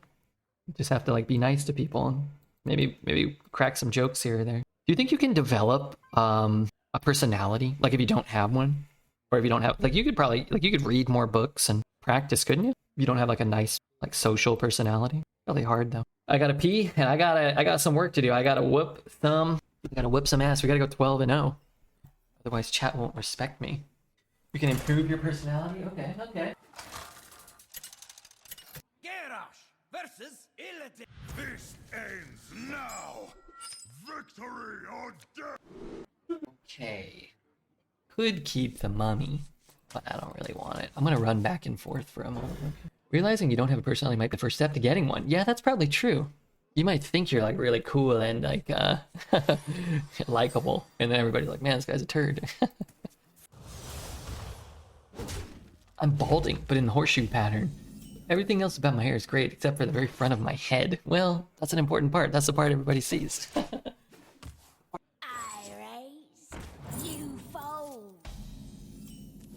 S1: You just have to like be nice to people and maybe crack some jokes here or there. Do you think you can develop a personality? Like if you don't have one? Or if you don't have, like you could read more books and practice, couldn't you? If you don't have like a nice like social personality. Really hard though. I gotta pee and I got some work to do. I gotta whoop some ass. We gotta go 12-0. Otherwise chat won't respect me. You can improve your personality? Okay.
S4: Garrosh versus Illidan.
S3: This ends now. Victory or death.
S1: Okay. Could keep the mummy, but I don't really want it. I'm gonna run back and forth for a moment. Okay. Realizing you don't have a personality might be the first step to getting one. Yeah, that's probably true. you might think you're like really cool and like likable, and then everybody's like, man, this guy's a turd. I'm balding, but in the horseshoe pattern. Everything else about my hair is great except for the very front of my head. Well, that's an important part. That's the part everybody sees.
S2: I raise, you fold.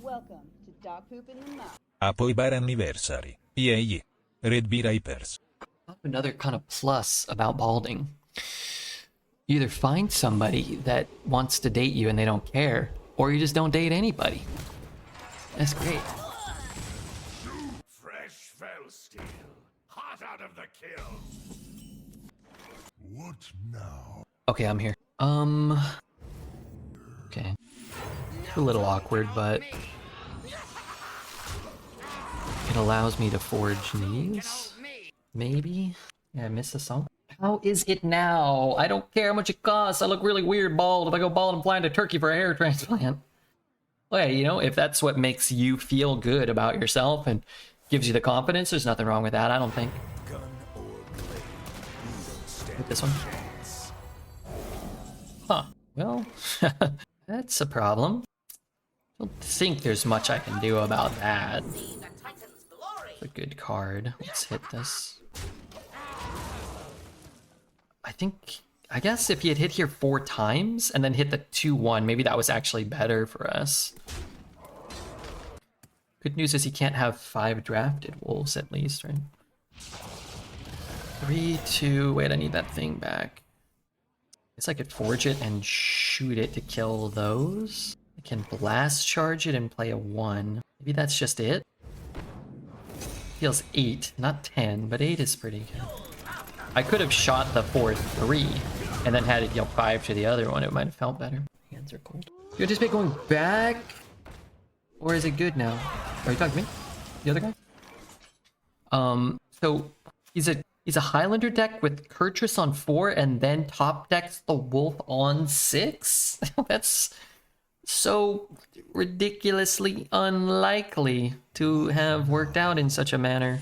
S7: Welcome to dog poop in your mouth.
S6: A poi bar anniversary. Yeah. Red beer Hypers.
S1: Another kind of plus about balding. You either find somebody that wants to date you and they don't care, or you just don't date anybody. That's great.
S4: Fresh fell steel, hot out of the kiln.
S3: What now?
S1: Okay, I'm here. Okay. A little awkward, but it allows me to forge these. Maybe? Yeah, I missed a song. How is it now? I don't care how much it costs. I look really weird bald. If I go bald, I'm flying to Turkey for a hair transplant. Well, yeah, you know, if that's what makes you feel good about yourself and gives you the confidence, there's nothing wrong with that, I don't think. Hit this one. Huh. Well, that's a problem. I don't think there's much I can do about that. It's a good card. Let's hit this. I guess if he had hit here 4 times and then hit the 2-1, maybe that was actually better for us. Good news is he can't have 5 drafted wolves at least, right? 3, 2, wait, I need that thing back. I guess I could forge it and shoot it to kill those. I can blast charge it and play a 1. Maybe that's just it? Feels 8, not 10, but 8 is pretty good. I could have shot the 4-3 and then had it, 5 to the other one. It might have felt better. Hands are cold. Do you anticipate going back? Or is it good now? Are you talking to me? The other guy? So he's a Highlander deck with Kurtrus on 4 and then top decks the Wolf on 6? That's so ridiculously unlikely to have worked out in such a manner.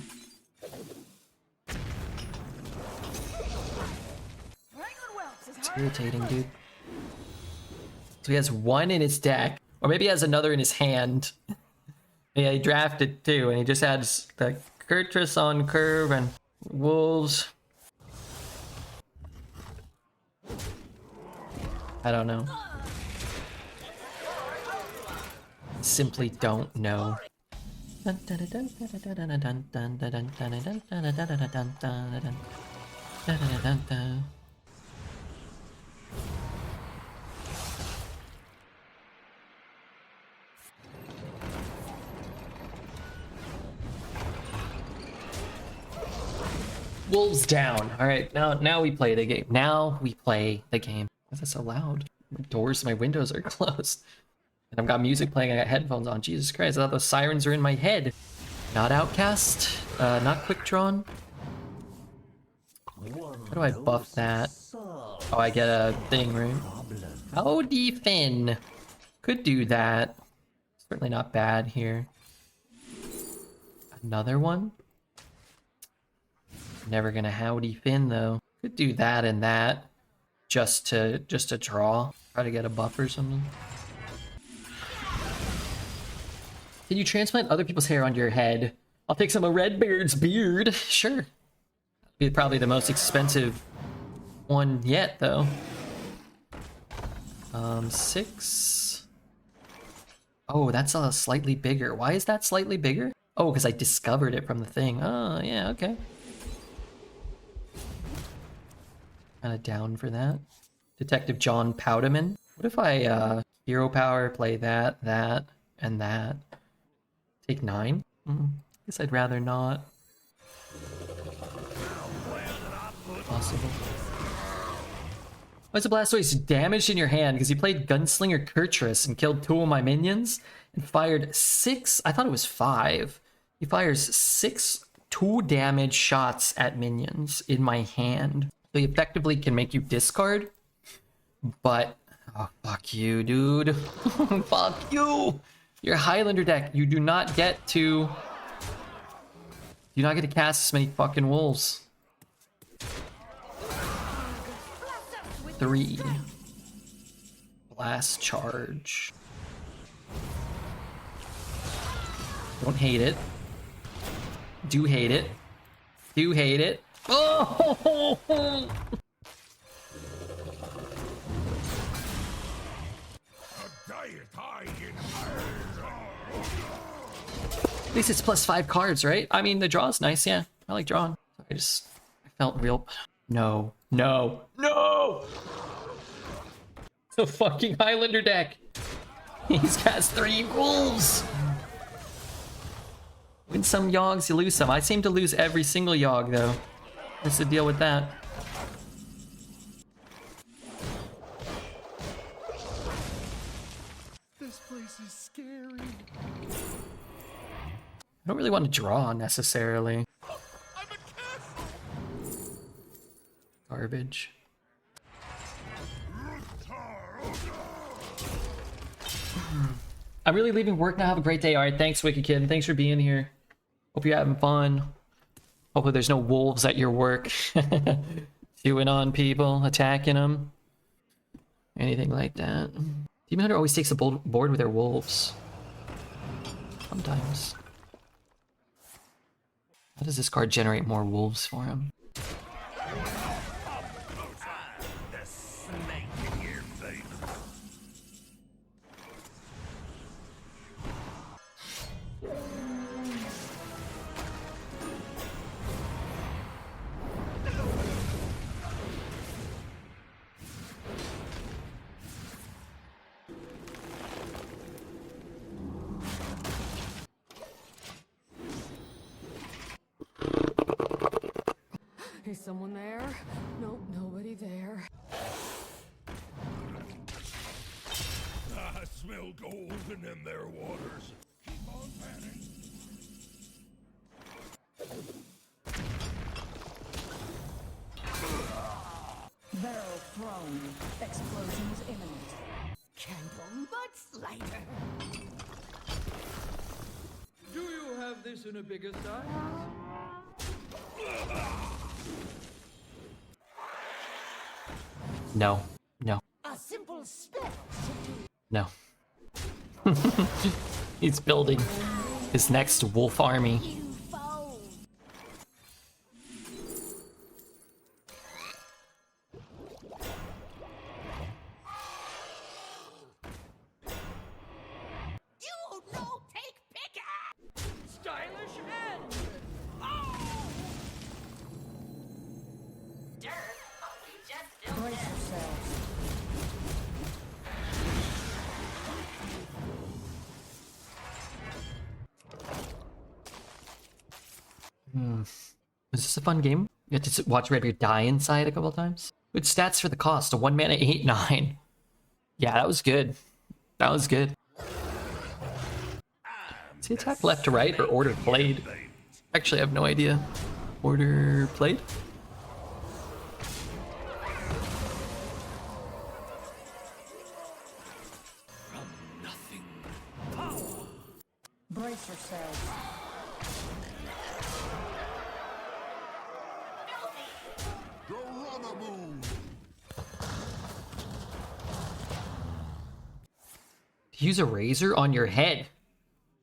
S1: It's irritating, dude. So he has 1 in his deck, or maybe he has another in his hand. Yeah, he drafted 2, and he just has the Kurtrus on curve and wolves. I don't know. Simply don't know. Wolves down. All right, now we play the game. Now we play the game. Why is that so loud? My doors, my windows are closed. And I've got music playing, I got headphones on. Jesus Christ, I thought those sirens are in my head. Not Outcast, not Quick Drawn. How do I buff that? Oh, I get a thing, right? Howdy, Finn. Could do that. Certainly not bad here. Another one? Never gonna Howdy Finn, though. Could do that and that. Just to draw. Try to get a buff or something. Can you transplant other people's hair onto your head? I'll take some of Redbeard's beard. Sure. Be probably the most expensive one yet, though. 6. Oh, that's a slightly bigger. Why is that slightly bigger? Oh, because I discovered it from the thing. Oh, yeah, okay. Kind of down for that. Detective John Powderman. What if I hero power, play that, and that? Take 9? Guess I'd rather not. Possible. Why is the Blastoise damaged in your hand? Because you played Gunslinger Kurtrus and killed 2 of my minions and fired 6. I thought it was 5. He fires 6 2 damage shots at minions in my hand. So he effectively can make you discard. But oh, fuck you, dude. Fuck you. Your Highlander deck, you do not get to cast as many fucking wolves. 3. Blast charge. Don't hate it. Do hate it. Do hate it. Oh! At least it's +5 cards, right? I mean, the draw's nice, yeah. I like drawing. I felt real. No, no, no! The fucking Highlander deck. He's cast 3 wolves. Win some yogs, you lose some. I seem to lose every single yog, though. What's the deal with that?
S3: This place is scary.
S1: I don't really want to draw necessarily. Garbage. I'm really leaving work now. Have a great day. All right, thanks, Wicked Kid. Thanks for being here. Hope you're having fun. Hopefully there's no wolves at your work. Chewing on people, attacking them. Anything like that. Demon Hunter always takes a board with their wolves. Sometimes. How does this card generate more wolves for him?
S5: Is someone there? Nope, nobody there.
S4: I smell golden in their waters. Keep on panning.
S2: Barrel thrown. Explosions imminent. Candle mudslide.
S8: Do you have this in a bigger size?
S1: No. No.
S2: A simple spell should do.
S1: No. He's building his next wolf army.
S2: You fold. You no take picker.
S8: Stylish and
S2: Dirt. We just brace yourselves.
S1: Was this a fun game? You had to watch Redbeard die inside a couple times. Good stats for the cost. A 1 mana 8/9. Yeah, that was good. That was good. Is he attack left to right or order played? Actually, I have no idea. Order played?
S2: Brace yourselves.
S3: Geronimo!
S1: Use a razor on your head.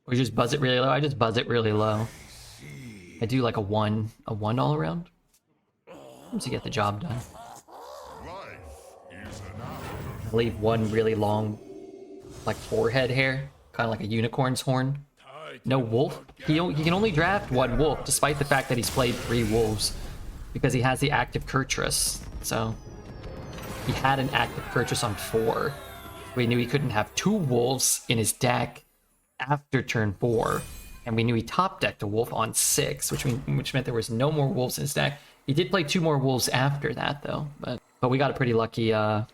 S1: Or just buzz it really low? I just buzz it really low. I do like a one all around. To get the job done. I leave one really long, like forehead hair, kind of like a unicorn's horn. No wolf. He can only draft 1 wolf, despite the fact that he's played 3 wolves, because he has the active Kurtrus. So he had an active Kurtrus on 4. We knew he couldn't have 2 wolves in his deck after turn 4, and we knew he top decked a wolf on 6, which meant there was no more wolves in his deck. He did play 2 more wolves after that though, but we got a pretty lucky Yogg.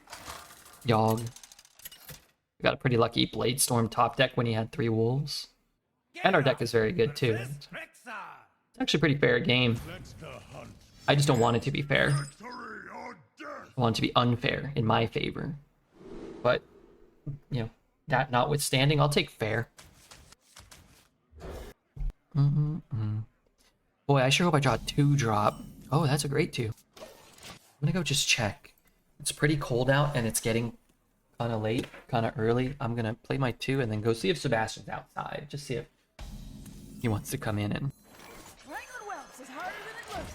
S1: We got a pretty lucky Bladestorm top deck when he had 3 wolves. And our deck is very good too. It's actually a pretty fair game. I just don't want it to be fair. I want it to be unfair in my favor. But, you know, that notwithstanding, I'll take fair. Boy, I sure hope I draw a 2-drop. Oh, that's a great 2. I'm gonna go just check. It's pretty cold out and it's getting kind of late, kind of early. I'm gonna play my 2 and then go see if Sebastian's outside. Just see if he wants to come in and...
S2: Wrangling whelps is harder than it looks.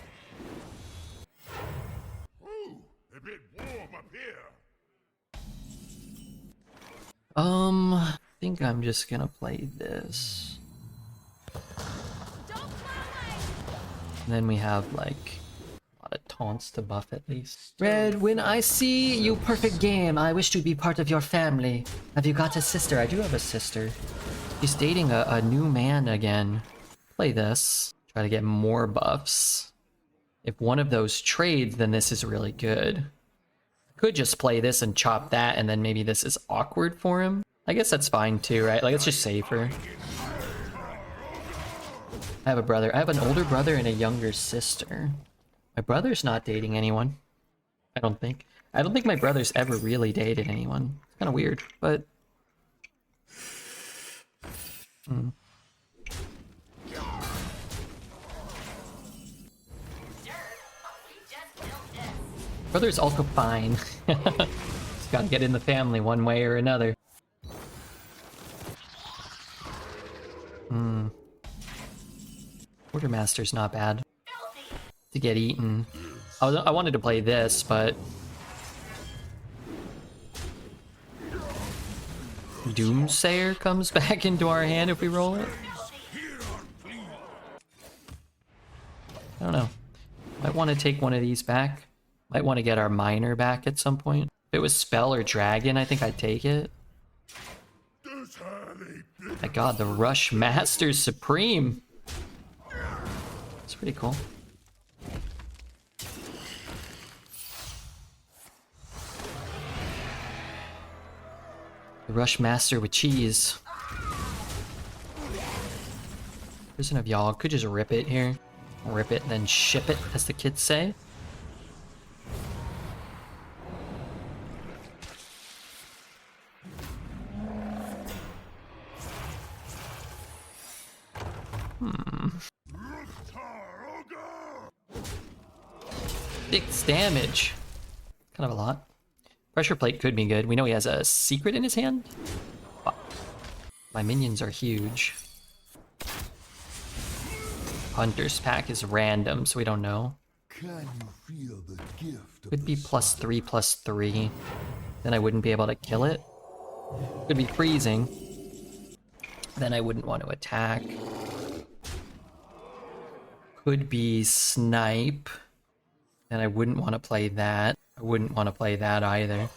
S4: Ooh, a bit warm up here.
S1: I think I'm just gonna play this.
S2: Don't fly!
S1: And then we have like a lot of taunts to buff at least. Red, when I see you perfect game, I wish to be part of your family. Have you got a sister? I do have a sister. She's dating a new man again. Play this. Try to get more buffs. If one of those trades, then this is really good. Could just play this and chop that, and then maybe this is awkward for him. I guess that's fine too, right? Like, it's just safer. I have a brother. I have an older brother and a younger sister. My brother's not dating anyone. I don't think. I don't think my brother's ever really dated anyone. It's kind of weird, but... Brother's also fine. Just gotta get in the family one way or another. Quartermaster's not bad to get eaten. I wanted to play this, but Doomsayer comes back into our hand if we roll it. I don't know. Might want to take one of these back. Might want to get our miner back at some point. If it was spell or dragon, I think I'd take it. My god, the Rush Master Supreme. It's pretty cool. The Rush Master with cheese. Prison of Yogg. Could just rip it here. Rip it and then ship it, as the kids say. Six damage. Kind of a lot. Pressure plate could be good. We know he has a secret in his hand. Wow. My minions are huge. Hunter's pack is random, so we don't know.
S3: Can you feel the gift of
S1: Could be
S3: the
S1: +3/+3. Then I wouldn't be able to kill it. Could be freezing. Then I wouldn't want to attack. Could be snipe. Then I wouldn't want to play that. I wouldn't want to play that either.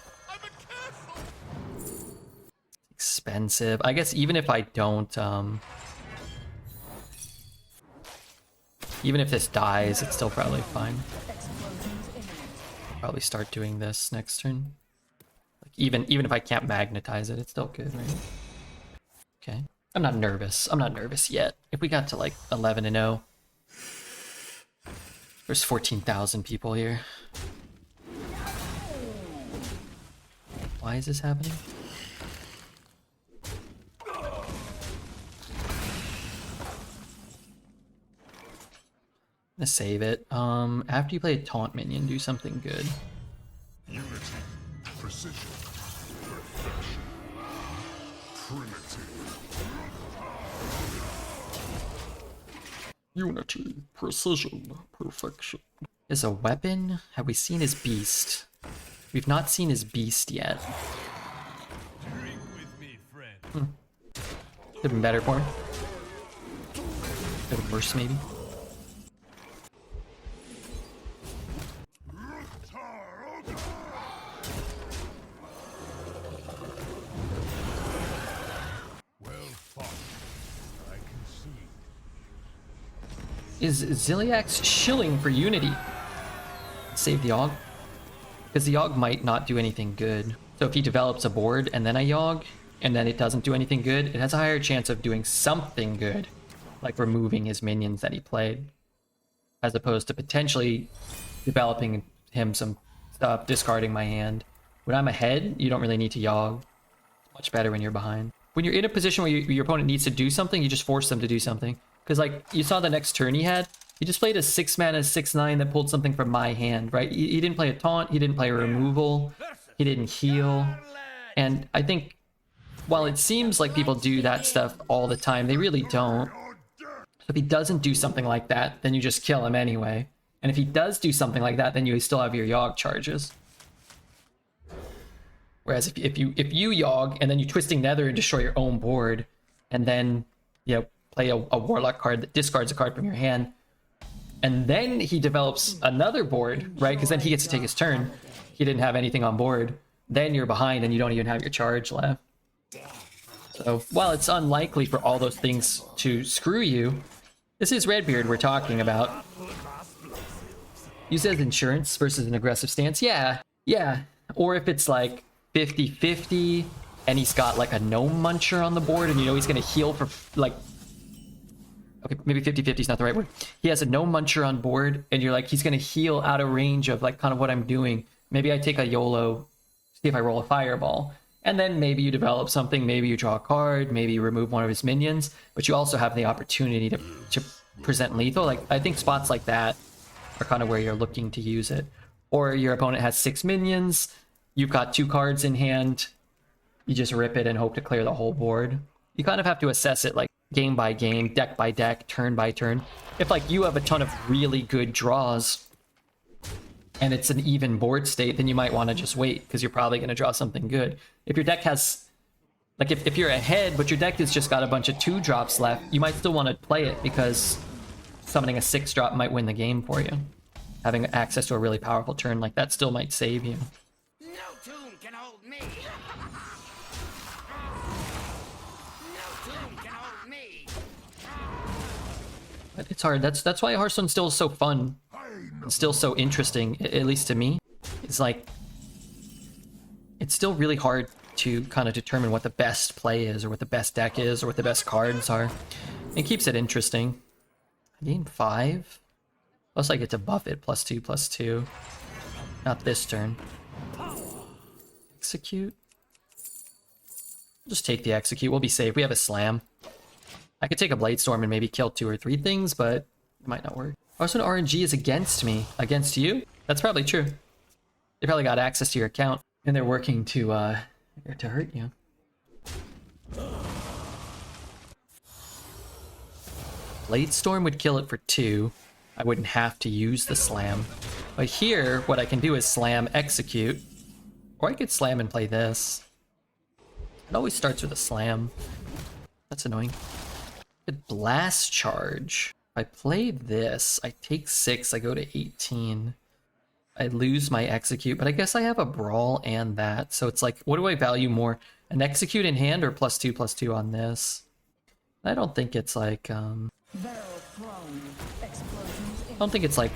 S1: Expensive. I guess even if I don't, even if this dies, it's still probably fine. Probably start doing this next turn. Like even if I can't magnetize it, it's still good, right? Okay. I'm not nervous. I'm not nervous yet. If we got to like 11-0. There's 14,000 people here. Why is this happening? I'm gonna save it. After you play a taunt minion, do something good.
S4: Unity, precision, perfection, primitive.
S1: Unity, precision, perfection. Is a weapon? Have we seen his beast? We've not seen his beast yet.
S4: Drink with me, friend.
S1: Could have been better for him. Could have been worse, maybe.
S4: Well fought. I concede.
S1: Is Ziliax shilling for Unity? Save the Yogg? Because the Yogg might not do anything good. So if he develops a board and then a Yogg, and then it doesn't do anything good, it has a higher chance of doing something good. Like removing his minions that he played. As opposed to potentially developing him some stuff, discarding my hand. When I'm ahead, you don't really need to Yogg. It's much better when you're behind. When you're in a position where your opponent needs to do something, you just force them to do something. Because like, you saw the next turn he had, He just played a 6 mana 6/9 that pulled something from my hand, right? He didn't play a taunt, he didn't play a removal, he didn't heal. And I think while it seems like people do that stuff all the time, they really don't. So if he doesn't do something like that, then you just kill him anyway. And if he does do something like that, then you still have your Yogg charges. Whereas if you Yogg and then you Twisting Nether and destroy your own board, and then play a Warlock card that discards a card from your hand, and then he develops another board, right? Because then he gets to take his turn. He didn't have anything on board. Then you're behind and you don't even have your charge left. So while it's unlikely for all those things to screw you, this is Redbeard we're talking about. Use it as insurance versus an aggressive stance. Yeah. Or if it's like 50-50 and he's got like a Gnome Muncher on the board and you know he's going to heal for like... Okay, maybe 50-50 is not the right word. He has a Gnome Muncher on board and you're like, he's going to heal out of range of like kind of what I'm doing. Maybe I take a YOLO, see if I roll a Fireball. And then maybe you develop something, maybe you draw a card, maybe you remove one of his minions, but you also have the opportunity to present lethal. Like, I think spots like that are kind of where you're looking to use it. Or your opponent has 6 minions, you've got 2 cards in hand, you just rip it and hope to clear the whole board. You kind of have to assess it like game by game, deck by deck, turn by turn. If like you have a ton of really good draws and it's an even board state, then you might want to just wait because you're probably going to draw something good. If your deck has, like if you're ahead, but your deck has just got a bunch of 2-drops left, you might still want to play it because summoning a 6-drop might win the game for you. Having access to a really powerful turn like that still might save you.
S9: No tomb can hold me. No tomb can hold me.
S1: But it's hard. That's why Hearthstone's still so fun. It's still so interesting, at least to me. It's like, it's still really hard to kind of determine what the best play is, or what the best deck is, or what the best cards are. It keeps it interesting. I gain 5. Plus I get to buff it, +2/+2. Not this turn. Execute. Just take the execute, we'll be safe. We have a slam. I could take a Bladestorm and maybe kill 2 or 3 things, but it might not work. Hearthstone RNG is against me. Against you? That's probably true. They probably got access to your account, and they're working to hurt you. Bladestorm would kill it for 2. I wouldn't have to use the slam. But here, what I can do is slam, execute. Or I could slam and play this. It always starts with a slam. That's annoying. Good blast charge. If I play this, I take 6, I go to 18. I lose my execute, but I guess I have a brawl and that. So it's like, what do I value more? An execute in hand or +2/+2 on this? I don't think it's like, I don't think it's like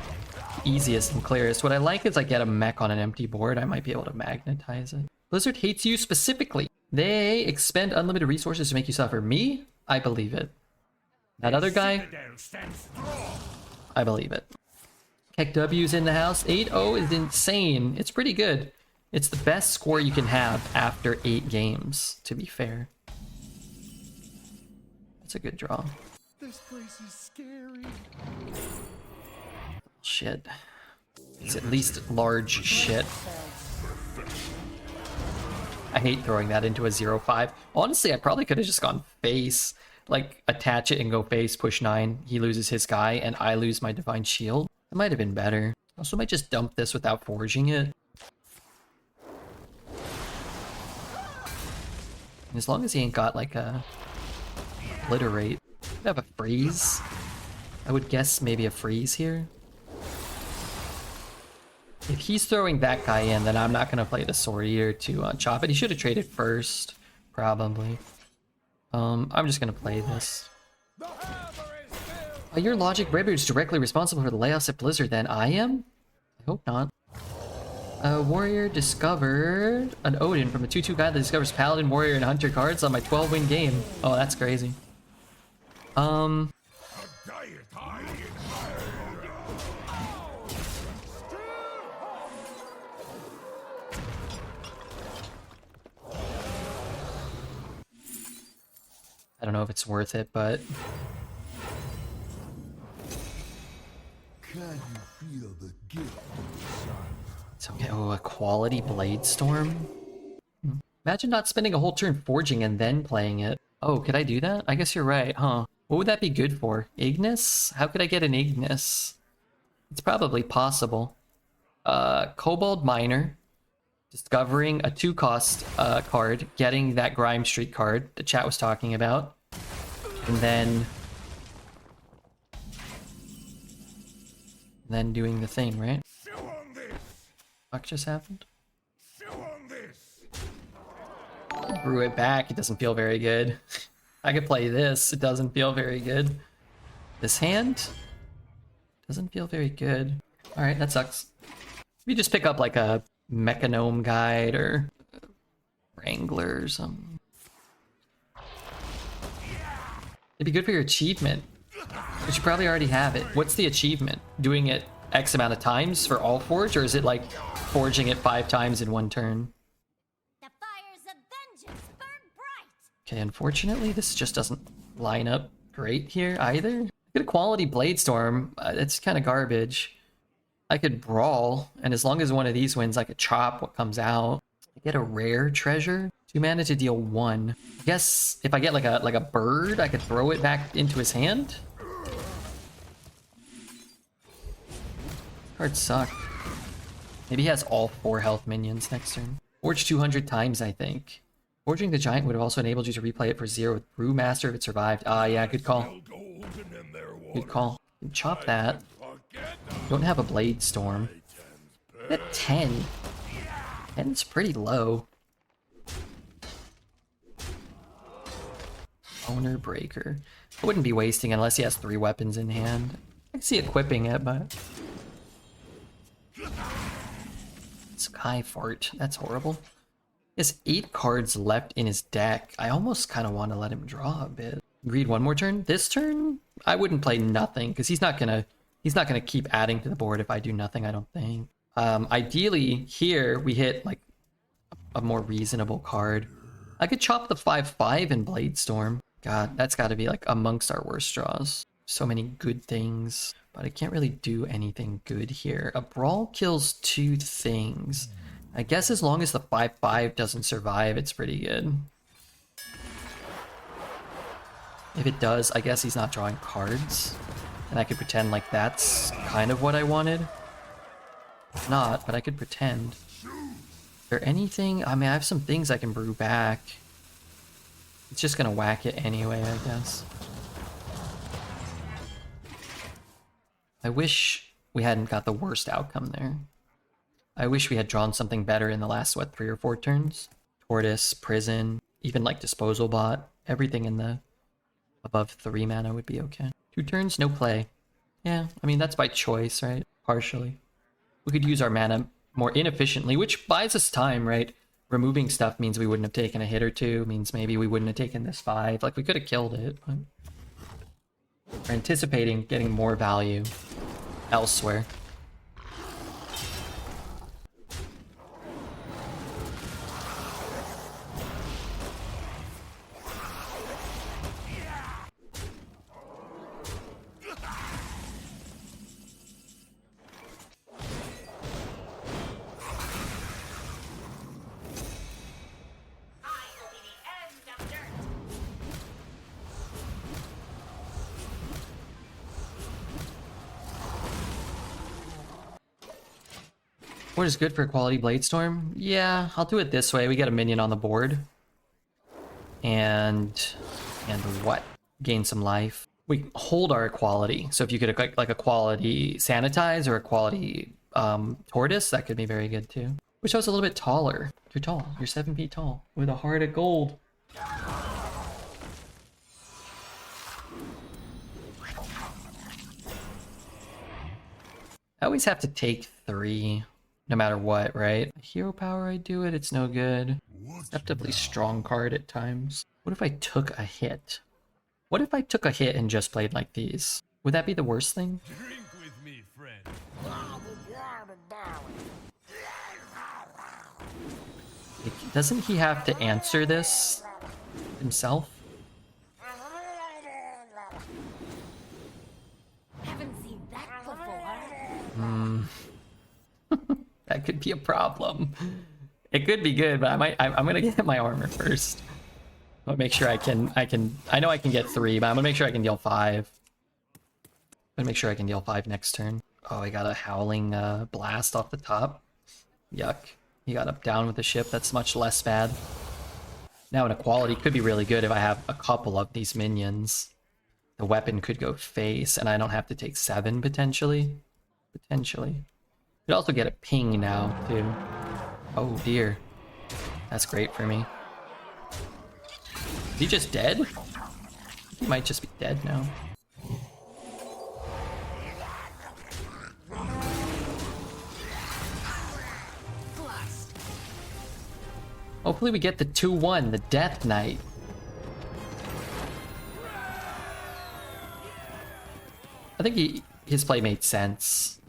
S1: easiest and clearest. What I like is I get a mech on an empty board. I might be able to magnetize it. Blizzard hates you specifically. They expend unlimited resources to make you suffer. Me? I believe it. That other guy? I believe it. Keck W's in the house. 8-0 is insane. It's pretty good. It's the best score you can have after 8 games, to be fair. That's a good draw.
S3: This place is scary.
S1: Shit. It's at least large shit. I hate throwing that into a 0-5. Honestly, I probably could have just gone face. Like, attach it and go face, push 9. He loses his guy, and I lose my Divine Shield. That might have been better. Also, might just dump this without forging it. And as long as he ain't got, like, a obliterate. I have a freeze. I would guess maybe a freeze here. If he's throwing that guy in, then I'm not going to play the Sword Eater to chop it. He should have traded first, probably. I'm just going to play this. Your logic, Redbeard is directly responsible for the layoffs at Blizzard, then I am? I hope not. A warrior discovered an Odin from a 2/2 guy that discovers Paladin, Warrior, and Hunter cards on my 12-win game. Oh, that's crazy. I don't know if it's worth it, but
S3: Can you feel the gift of the sun?
S1: It's okay. Oh, a quality Blade Storm? Imagine not spending a whole turn forging and then playing it. Oh, could I do that? I guess you're right, huh? What would that be good for? Ignis? How could I get an Ignis? It's probably possible. Kobold Miner. Discovering a 2-cost card. Getting that Grime Street card the chat was talking about. And then doing the thing, right?
S4: Chew on this.
S1: What just happened?
S4: Chew on this.
S1: Brew it back, it doesn't feel very good. I could play this, it doesn't feel very good. This hand doesn't feel very good. Alright, that sucks. If you just pick up like a Mechanome Guide or Wrangler or something. It'd be good for your achievement. But you probably already have it. What's the achievement? Doing it X amount of times for all forge, or is it like forging it 5 times in one turn?
S2: The fires of vengeance burn bright.
S1: Okay, unfortunately, this just doesn't line up great here either. Get a quality Blade Storm. It's kind of garbage. I could Brawl, and as long as one of these wins, I could chop what comes out. I get a rare treasure. 2 mana to deal 1. I guess if I get like a bird, I could throw it back into his hand. Cards suck. Maybe he has all 4 health minions next turn. Forge 200 times, I think. Forging the Giant would have also enabled you to replay it for 0 with Brewmaster if it survived. Ah, yeah, good call.
S4: Smell golden in their waters.
S1: Good call. Chop that.
S4: Forget
S1: Don't have a Blade Storm. At 10. 10's pretty low. Owner Breaker. I wouldn't be wasting unless he has 3 weapons in hand. I can see equipping it, but... Sky Fart. That's horrible. He has 8 cards left in his deck. I almost kind of want to let him draw a bit. Greed one more turn. This turn, I wouldn't play nothing because he's not gonna keep adding to the board if I do nothing. I don't think. Ideally, here we hit like a more reasonable card. I could chop the 5/5 in Blade Storm. God, that's got to be like amongst our worst draws. So many good things, but I can't really do anything good here. A Brawl kills 2 things. I guess as long as the 5/5 doesn't survive, it's pretty good. If it does, I guess he's not drawing cards. And I could pretend like that's kind of what I wanted. If not, but I could pretend. Is there anything? I mean, I have some things I can brew back. It's just gonna whack it anyway, I guess. I wish we hadn't got the worst outcome there. I wish we had drawn something better in the last, what, 3 or 4 turns? Tortoise, Prison, even like Disposal Bot. Everything in the above 3 mana would be okay. 2 turns, no play. Yeah, I mean, that's by choice, right? Partially. We could use our mana more inefficiently, which buys us time, right? Removing stuff means we wouldn't have taken a hit or 2, means maybe we wouldn't have taken this 5. Like, we could have killed it, but... We're anticipating getting more value elsewhere. What is good for a quality Blade Storm? Yeah, I'll do it this way. We get a minion on the board. And what? Gain some life. We hold our equality. So if you could like a quality Sanitize or a quality Tortoise, that could be very good too. Wish I was a little bit taller. You're tall. You're 7 feet tall. With a heart of gold. I always have to take 3. No matter what, right? Hero power, I do it, it's no good. Deceptively strong card at times. What if I took a hit? What if I took a hit and just played like these? Would that be the worst thing?
S4: Drink with me, friend.
S1: Like, doesn't he have to answer this himself?
S2: Haven't seen that before.
S1: could be a problem. It could be good, but I'm gonna get my armor first. I'll make sure I know I can get 3, but I'm gonna make sure I can deal 5. I'm gonna make sure I can deal 5 next turn. Oh, I got a howling blast off the top. Yuck. He got up down with the ship. That's much less bad. Now an equality could be really good if I have a couple of these minions. The weapon could go face, and I don't have to take 7 potentially. Potentially. Could also get a ping now too. Oh dear. That's great for me. Is he just dead? He might just be dead now. Hopefully we get the 2-1, the Death Knight. I think his play made sense,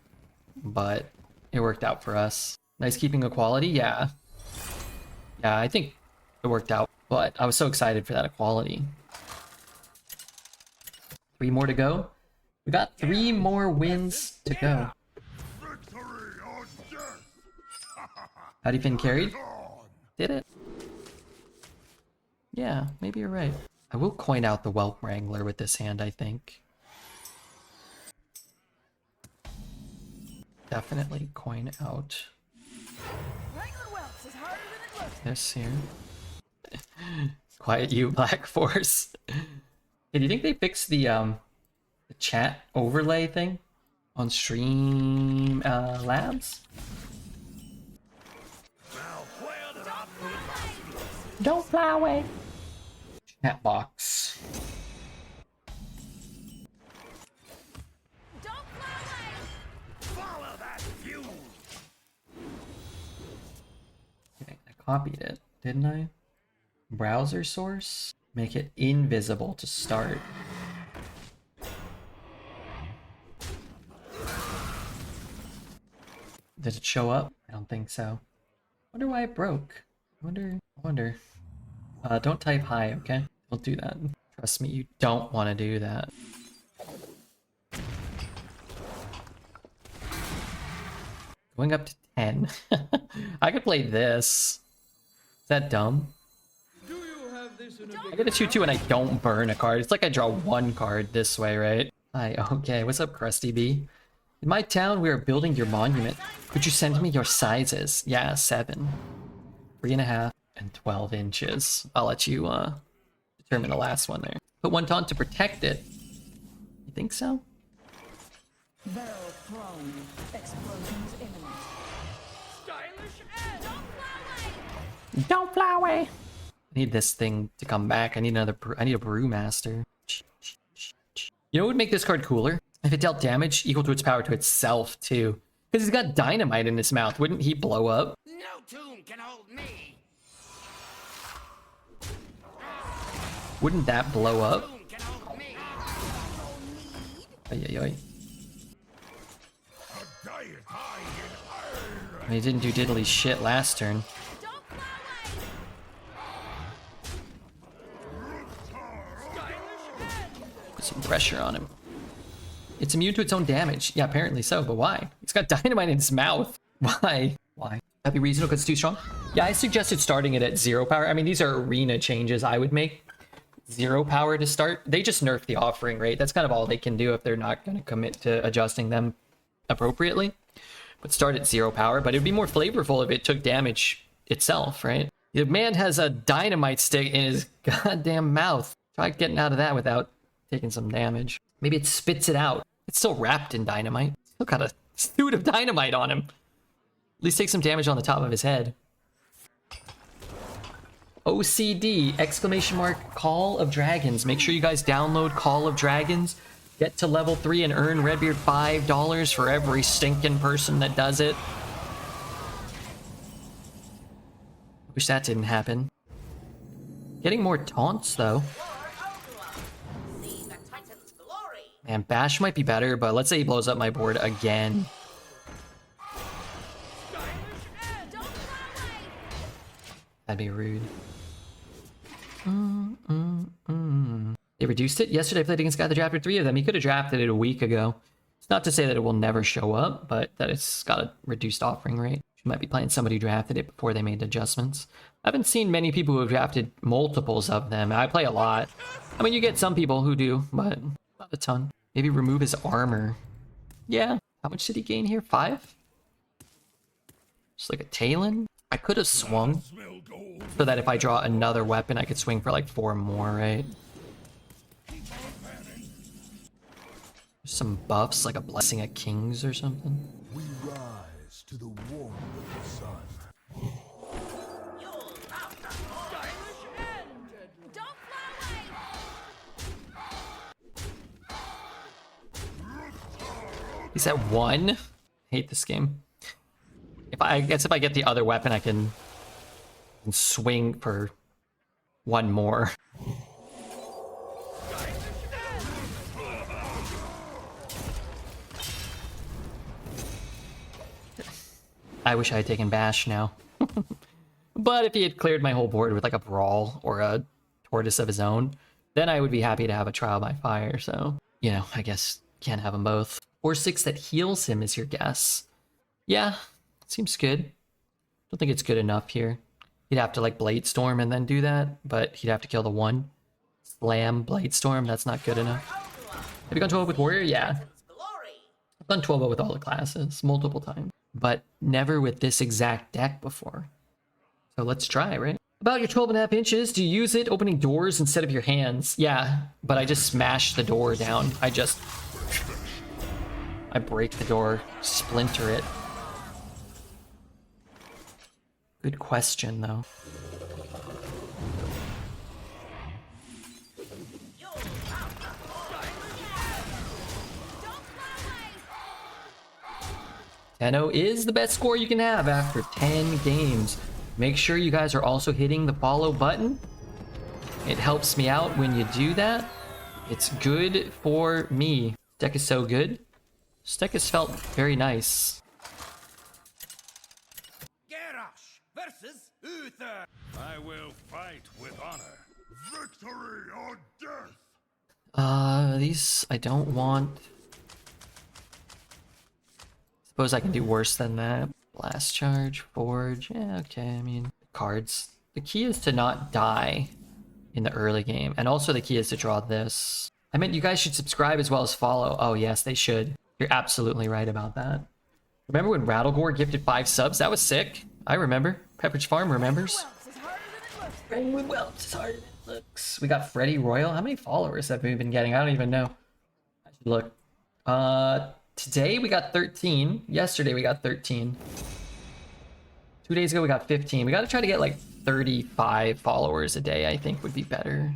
S1: but it worked out for us. Nice keeping equality, yeah. Yeah, I think it worked out, but I was so excited for that equality. 3 more to go. We got 3 more wins to go.
S4: Victory or death!
S1: How'd he fin carried? Did it? Yeah, maybe you're right. I will coin out the Whelp Wrangler with this hand, I think. Definitely coin out this here. Quiet you, Black Force. Hey, do you think they fixed the chat overlay thing on Stream Labs? Don't fly away. Chat box.
S2: Don't fly away!
S4: Follow that fuse!
S1: Okay, I copied it, didn't I? Browser source. Make it invisible to start. Did it show up? I don't think so. Wonder why it broke. I wonder. Don't type hi, okay? Don't do that. Trust me, you don't want to do that. Going up to 10. I could play this. Is that dumb?
S8: Do you have this in a
S1: I
S8: big
S1: get a 2-2 and I don't burn a card. It's like I draw 1 card this way, right? Hi, okay. What's up, Krusty B? In my town, we are building your monument. Could you send me your sizes? Yeah, 7. 3.5 and 12 inches. I'll let you determine the last one there. Put 1 taunt to protect it. You think so?
S7: Barrel thrown. Explosions imminent.
S8: stylish end.
S1: Don't fly away. I need this thing to come back. I need a brewmaster. You know what would make this card cooler? If it dealt damage equal to its power to itself too. Because he's got dynamite in his mouth. Wouldn't he blow up?
S9: No tomb can hold me.
S1: Wouldn't that blow up?
S9: Tomb can hold me.
S1: Ay, ay, ay.
S4: A diet high in iron!
S1: He didn't do diddly shit last turn.
S2: Don't fly away!
S1: Put some pressure on him. It's immune to its own damage. Yeah, apparently so, but why? It's got dynamite in its mouth. Why? Why? That'd be reasonable because it's too strong? Yeah, I suggested starting it at 0 power. I mean, these are arena changes I would make. 0 power to start. They just nerfed the offering rate. That's kind of all they can do if they're not going to commit to adjusting them appropriately. But start at 0 power, but it'd be more flavorful if it took damage itself, right? The man has a dynamite stick in his goddamn mouth. Try getting out of that without taking some damage. Maybe it spits it out. It's still wrapped in dynamite. Still got a suit of dynamite on him. At least take some damage on the top of his head. OCD, exclamation mark, Call of Dragons. Make sure you guys download Call of Dragons. Get to level 3 and earn Redbeard $5 for every stinking person that does it. Wish that didn't happen. Getting more taunts, though.
S9: See the Titan's glory.
S1: Man, Bash might be better, but let's say he blows up my board again.
S2: Don't fly away!
S1: That'd be rude. They reduced it? Yesterday I played against a guy that drafted 3 of them. He could have drafted it a week ago. It's not to say that it will never show up, but that it's got a reduced offering rate. Might be playing somebody who drafted it before they made adjustments. I haven't seen many people who have drafted multiples of them. I play a lot. I mean, you get some people who do, but not a ton. Maybe remove his armor. Yeah. How much did he gain here? 5? Just like a Talon? I could have swung so that if I draw another weapon, I could swing for like 4 more, right? Some buffs, like a Blessing of Kings or something.
S3: We rise to the warmth of the sun.
S8: Stylish and deadly.
S2: Don't fly away!
S1: He's at 1. Hate this game. I guess if I get the other weapon, I can swing for 1 more. I wish I had taken Bash now. But if he had cleared my whole board with like a Brawl or a Tortoise of his own, then I would be happy to have a Trial by Fire. So, you know, I guess can't have them both. 4/6 that heals him is your guess. Yeah, seems good. Don't think it's good enough here. He'd have to like Blade Storm and then do that, but he'd have to kill the 1. Slam Blade Storm, that's not good enough. Have you gone 12 with Warrior? Yeah. I've done 12 with all the classes multiple times, but never with this exact deck before. So let's try, right? About your 12.5 inches, do you use it opening doors instead of your hands? Yeah, but I just smash the door down. I break the door, splinter it. Good question, though. Tenno is the best score you can have after 10 games. Make sure you guys are also hitting the follow button. It helps me out when you do that. It's good for me. This deck is so good. This deck has felt very nice.
S9: Garrosh versus Uther.
S4: I will fight with honor. Victory or death!
S1: These I don't want. Suppose I can do worse than that. Blast Charge, Forge, yeah, okay, I mean, cards. The key is to not die in the early game, and also the key is to draw this. I meant you guys should subscribe as well as follow. Oh yes, they should. You're absolutely right about that. Remember when Rattlegore gifted 5 subs? That was sick. I remember. Pepperidge Farm remembers. Rainwood Whelps is harder than it looks. We got Freddy Royal. How many followers have we been getting? I don't even know. I should look. Today we got 13. Yesterday we got 13. 2 days ago we got 15. We got to try to get like 35 followers a day, I think would be better.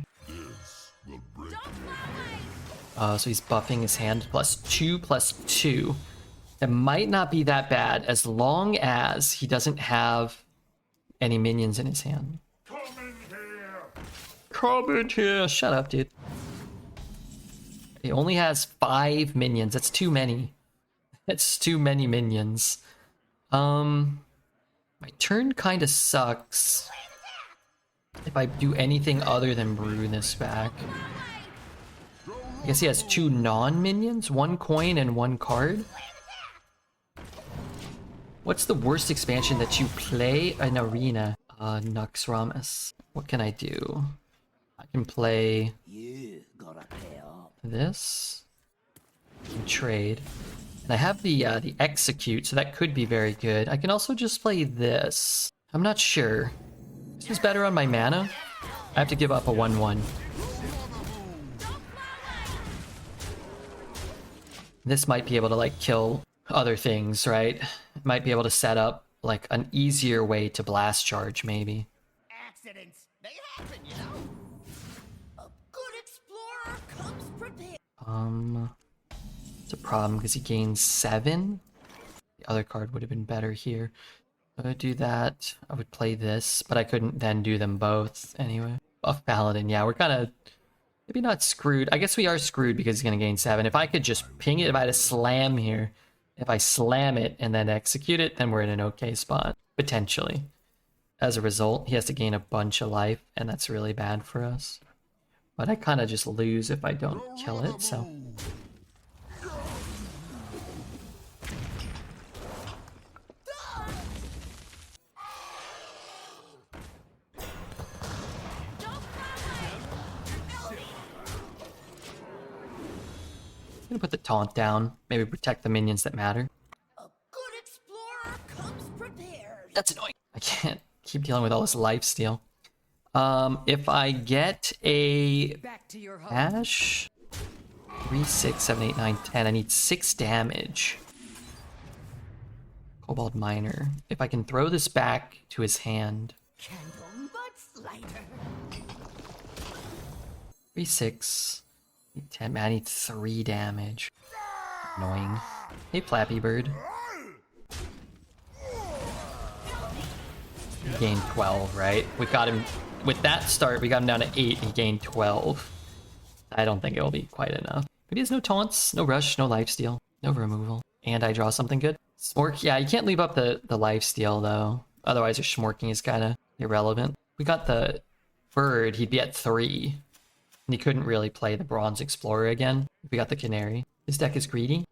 S1: So he's buffing his hand +2/+2. That might not be that bad as long as he doesn't have any minions in his hand.
S4: Come in here!
S1: Come in here! Shut up, dude. He only has 5 minions. That's too many. That's too many minions. My turn kind of sucks if I do anything other than brew this back. I guess he has 2 non-minions, 1 coin and 1 card. What's the worst expansion that you play in Arena? Nux Ramus. What can I do? I can play this. I can trade. And I have the execute, so that could be very good. I can also just play this. I'm not sure. This is better on my mana. I have to give up a 1/1. This might be able to like kill other things, right? Might be able to set up like an easier way to blast charge, maybe.
S9: Accidents, they happen, you know. A good explorer comes prepared.
S1: It's a problem because he gains 7. The other card would have been better here. I would do that. I would play this, but I couldn't then do them both anyway. Buff Paladin, yeah, we're kind of maybe not screwed. I guess we are screwed because he's going to gain 7. If I could just ping it, if I had a slam here, if I slam it and then execute it, then we're in an okay spot, potentially. As a result, he has to gain a bunch of life, and that's really bad for us. But I kind of just lose if I don't kill it, so... gonna put the taunt down. Maybe protect the minions that matter.
S9: A good explorer comes prepared.
S1: That's annoying. I can't keep dealing with all this lifesteal. If I get a
S8: Back to your home.
S1: dash, 3, 6, 7, 8, 9, 10. I need 6 damage. Cobalt Miner. If I can throw this back to his hand.
S9: Candle but lighter.
S1: 3, 6, 8, 10. Man, I need 3 damage. Annoying. Hey, Flappy Bird. He gained 12, right? We got him... With that start, we got him down to 8. He gained 12. I don't think it will be quite enough. But he has no taunts, no rush, no lifesteal, no removal. And I draw something good. Smork, yeah, you can't leave up the lifesteal, though. Otherwise, your smorking is kind of irrelevant. We got the bird, he'd be at 3. And he couldn't really play the Bronze Explorer again. We got the Canary. His deck is greedy.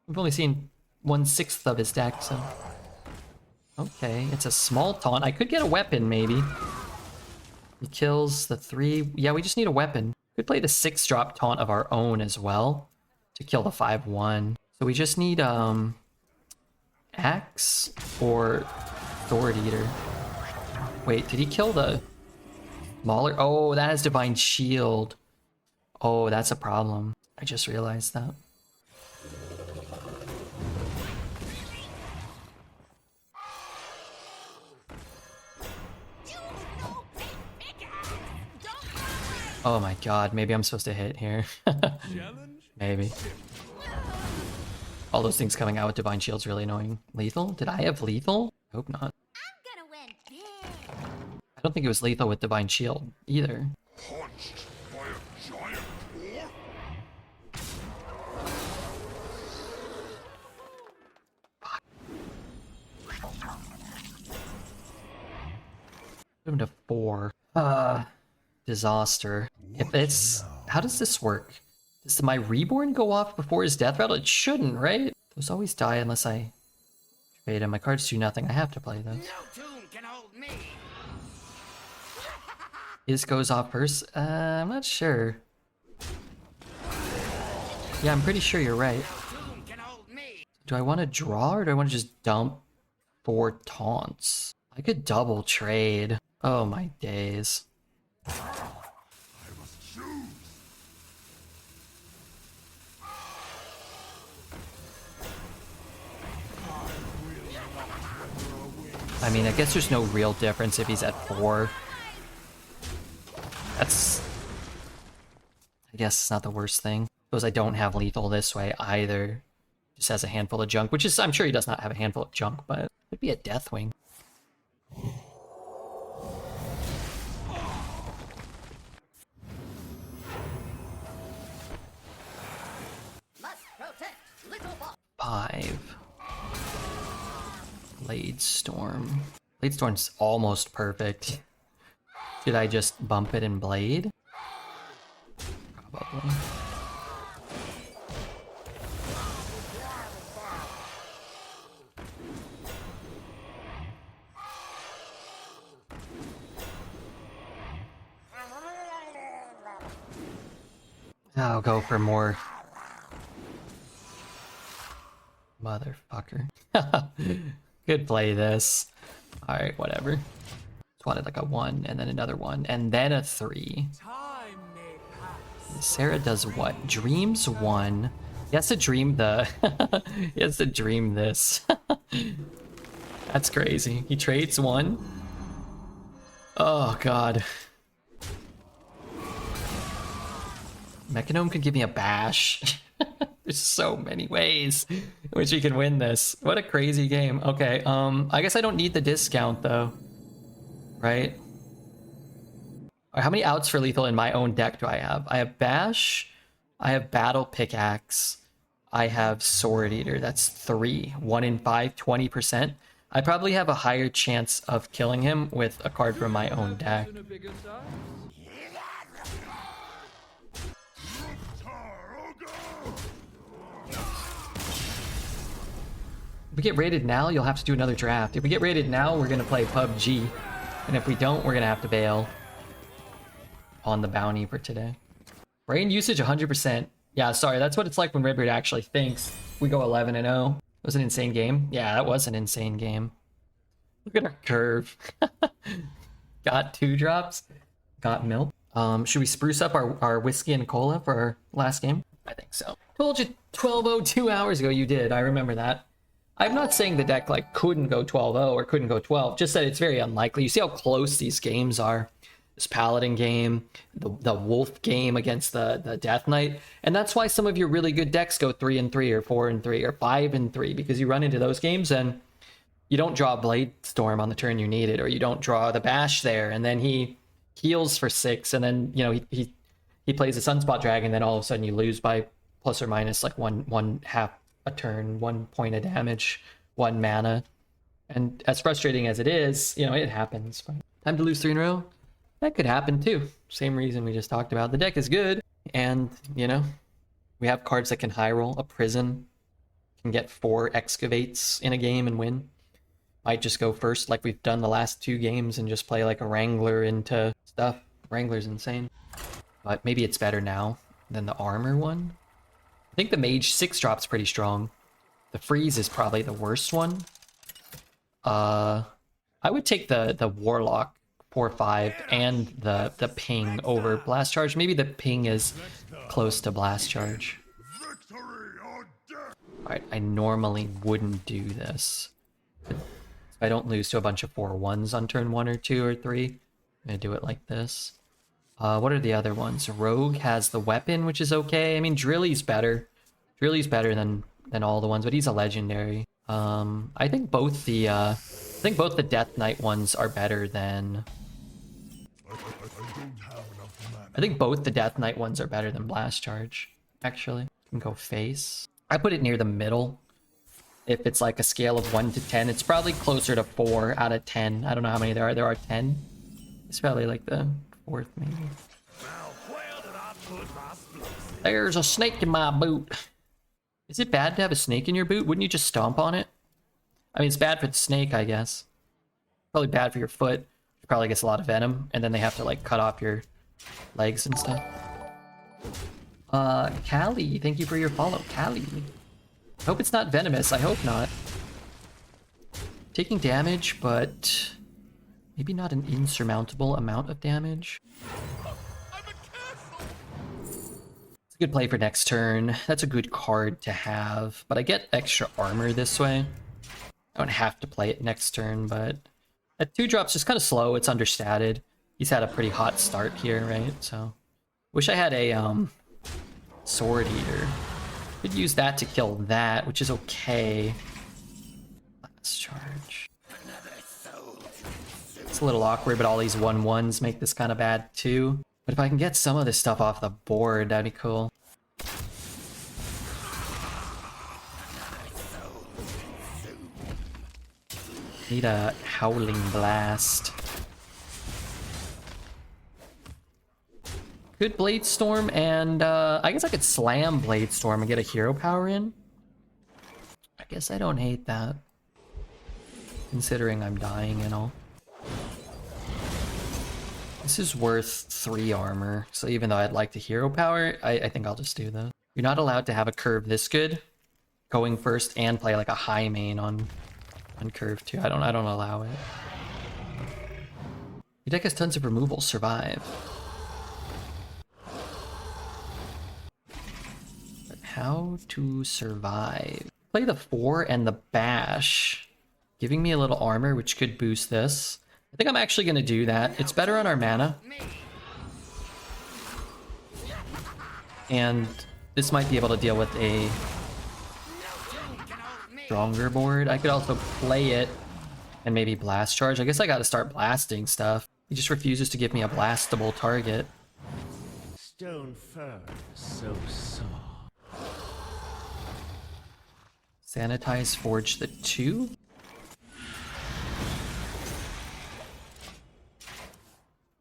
S1: We've only seen 1/6 of his deck, so... Okay, it's a small taunt. I could get a weapon, maybe. He kills the 3. Yeah, we just need a weapon. Could play the 6-drop taunt of our own as well to kill the 5/1. So we just need Axe or Sword Eater. Wait, did he kill the Mauler? Oh, that has Divine Shield. Oh, that's a problem. I just realized that. Oh my god, maybe I'm supposed to hit here. Maybe. All those things coming out with Divine Shield's really annoying. Lethal? Did I have lethal? Hope not.
S2: I'm gonna win big.
S1: I don't think it was lethal with Divine Shield either.
S4: Punched by a giant boar?
S1: Put him to 4. Disaster. If it's... How does this work? Does my reborn go off before his death rattle? It shouldn't, right? Those always die unless I trade him. My cards do nothing. I have to play those.
S9: No tune can hold me.
S1: His goes off first? I'm not sure. Yeah, I'm pretty sure you're right.
S9: Tune can hold me.
S1: Do I want to draw or do I want to just dump 4 taunts? I could double trade. Oh my days.
S4: I must choose.
S1: I mean, I guess there's no real difference if he's at 4. That's... I guess it's not the worst thing. Because I don't have lethal this way either. Just has a handful of junk, which is... I'm sure he does not have a handful of junk, but it could be a Deathwing.
S9: Must protect little boss.
S1: 5. Blade Storm. Blade Storm's almost perfect. Should I just bump it in Blade? Probably. I'll go for more. Motherfucker. Good play this. Alright, whatever. Just wanted like a 1 and then another 1 and then a 3.
S8: Time may pass.
S1: Sarah does what? Dreams 1. He has to dream the... he has to dream this. That's crazy. He trades 1. Oh god. Mechanome could give me a bash. There's so many ways in which he can win this. What a crazy game. Okay, I guess I don't need the discount though. Right? Alright, how many outs for lethal in my own deck do I have? I have Bash, I have Battle Pickaxe, I have Sword Eater. That's 3. 1 in 5, 20%. I probably have a higher chance of killing him with a card from my own deck.
S8: In a bigger size.
S1: If we get rated now, you'll have to do another draft. If we get rated now, we're gonna play PUBG. And if we don't, we're gonna have to bail on the bounty for today. Brain usage 100%. Yeah, sorry, that's what it's like when Redbeard actually thinks. We go 11-0. It was an insane game. Yeah, that was an insane game. Look at our curve. Got 2 drops. Got milk. Should we spruce up our whiskey and cola for our last game? I think so. Told you 12-0 2 hours ago. You did. I remember that. I'm not saying the deck like couldn't go 12-0 or couldn't go 12. Just that it's very unlikely. You see how close these games are. This Paladin game, the Wolf game against the Death Knight, and that's why some of your really good decks go 3-3 or 4-3 or 5-3, because you run into those games and you don't draw Blade Storm on the turn you need it, or you don't draw the Bash there, and then he heals for 6, and then he plays a Sunspot Dragon, and then all of a sudden you lose by plus or minus like one half a turn, 1 point of damage, 1 mana, and as frustrating as it is, it happens. Time to lose 3 in a row. That could happen too. Same reason we just talked about. The deck is good, and we have cards that can high roll. A Prison can get 4 Excavates in a game and win. Might just go first like we've done the last 2 games and just play like a Wrangler into stuff. Wrangler's insane. But maybe it's better now than the armor one. I think the Mage 6-drop's pretty strong. The Freeze is probably the worst one. I would take the Warlock 4/5 and the Ping over Blast Charge. Maybe the Ping is close to Blast Charge. Alright, I normally wouldn't do this. If I don't lose to a bunch of 4/1s on turn 1 or 2 or 3, I'm gonna do it like this. What are the other ones? Rogue has the weapon, which is okay. I mean, Drilly's better. Drilly's better than all the ones, but he's a legendary. I think both the Death Knight ones are better than. I think both the Death Knight ones are better than Blast Charge. Actually, you can go face. I put it near the middle. If it's like a scale of 1 to 10, it's probably closer to 4 out of 10. I don't know how many there are. There are 10. It's probably like the 4th, maybe. There's a snake in my boot. Is it bad to have a snake in your boot? Wouldn't you just stomp on it? I mean, it's bad for the snake, I guess. Probably bad for your foot. It probably gets a lot of venom, and then they have to like cut off your legs and stuff. Callie, thank you for your follow. Callie. I hope it's not venomous. I hope not. Taking damage, but maybe not an insurmountable amount of damage. It's a good play for next turn. That's a good card to have, but I get extra armor this way. I don't have to play it next turn, but at 2 drops just kind of slow. It's understated. He's had a pretty hot start here, right? So wish I had a Sword Eater. Could use that to kill that, which is okay. Blast Charge. It's a little awkward, but all these 1/1s make this kind of bad too. But if I can get some of this stuff off the board, that'd be cool. Need a Howling Blast. Good Blade Storm, and I guess I could slam Blade Storm and get a hero power in. I guess I don't hate that, considering I'm dying and all. This is worth 3 armor, so even though I'd like the hero power, I think I'll just do that. You're not allowed to have a curve this good, going first and play like a high main on curve 2. I don't allow it. Your deck has tons of removal. Survive. But how to survive? Play the 4 and the Bash, giving me a little armor, which could boost this. I think I'm actually going to do that. It's better on our mana. And this might be able to deal with a stronger board. I could also play it and maybe Blast Charge. I guess I got to start blasting stuff. He just refuses to give me a blastable target.
S10: Stone fur, so soft.
S1: Sanitize Forge the 2.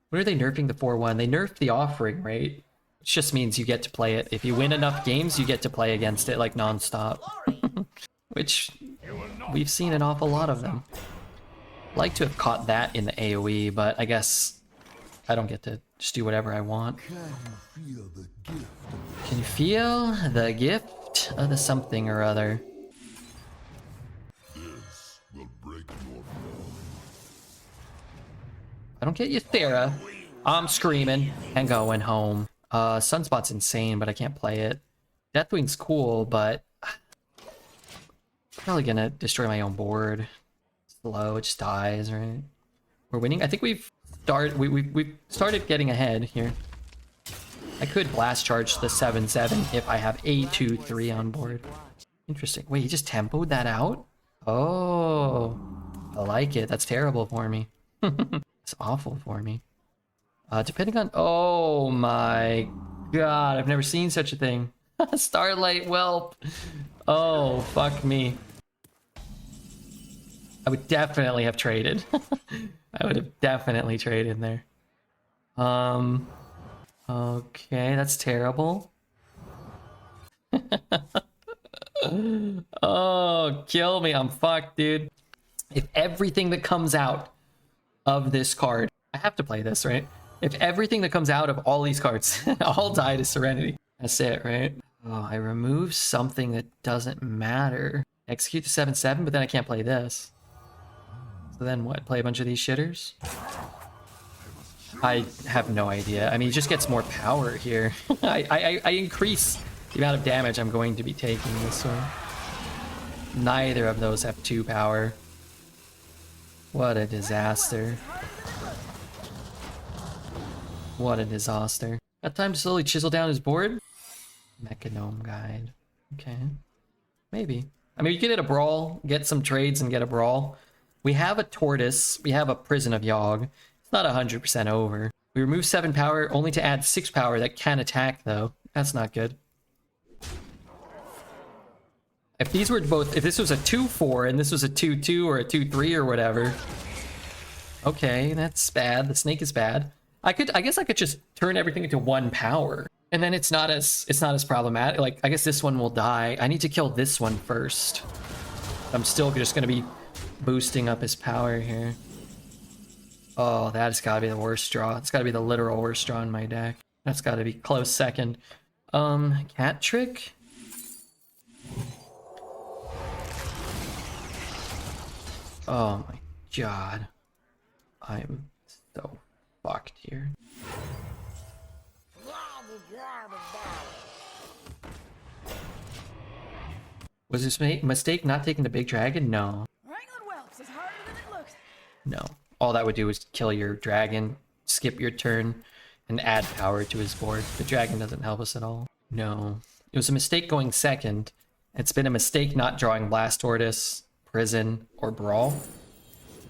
S1: What are they nerfing the 4/1? They nerfed the offering, right? Which just means you get to play it. If you win enough games, you get to play against it like non-stop. Which we've seen an awful lot of them. Like to have caught that in the AoE, but I guess I don't get to just do whatever I want.
S3: Can you feel the gift?
S1: Can you feel the gift of the something or other?
S3: This will break your fall.
S1: I don't get you, Thera. I'm screaming and going home. Sunspot's insane, but I can't play it. Deathwing's cool, but probably gonna destroy my own board. Slow, it just dies, right? We're winning. I think we've started getting ahead here. I could blast charge the 7/7 if I have a 2/3 on board. Interesting. Wait, he just tempoed that out? Oh, I like it. That's terrible for me. It's awful for me. Depending on... Oh my god, I've never seen such a thing. Starlight Whelp. Oh, fuck me. I would definitely have traded. I would have definitely traded there. Okay, that's terrible. Oh, kill me. I'm fucked, dude. If everything that comes out of this card... I have to play this, right? If everything that comes out of all these cards all die to Serenity. That's it, right? Oh, I remove something that doesn't matter. Execute the 7/7, but then I can't play this. So then what? Play a bunch of these shitters? I have no idea. I mean, he just gets more power here. I increase the amount of damage I'm going to be taking this one. Neither of those have 2 power. What a disaster. What a disaster. Got time to slowly chisel down his board? Mechanome Guide. Okay. Maybe. I mean, you could hit a Brawl, get some trades and get a Brawl. We have a Tortoise. We have a Prison of Yogg. It's not 100% over. We remove 7 power, only to add 6 power that can attack, though. That's not good. If these were both... If this was a 2/4 and this was a 2/2 or a 2/3 or whatever... Okay, that's bad. The snake is bad. I guess I could just turn everything into 1 power. And then it's not as problematic. Like, I guess this one will die. I need to kill this one first. I'm still just gonna be boosting up his power here. Oh, that's gotta be the worst draw. It's gotta be the literal worst draw in my deck. That's gotta be close second. Cat Trick? Oh my god. I'm so fucked here. Was this mistake not taking the big dragon? No.
S5: Wrangling whelps is harder than it looks.
S1: No. All that would do is kill your dragon, skip your turn, and add power to his board. The dragon doesn't help us at all. No. It was a mistake going second. It's been a mistake not drawing Blast Tortoise, Prison, or Brawl.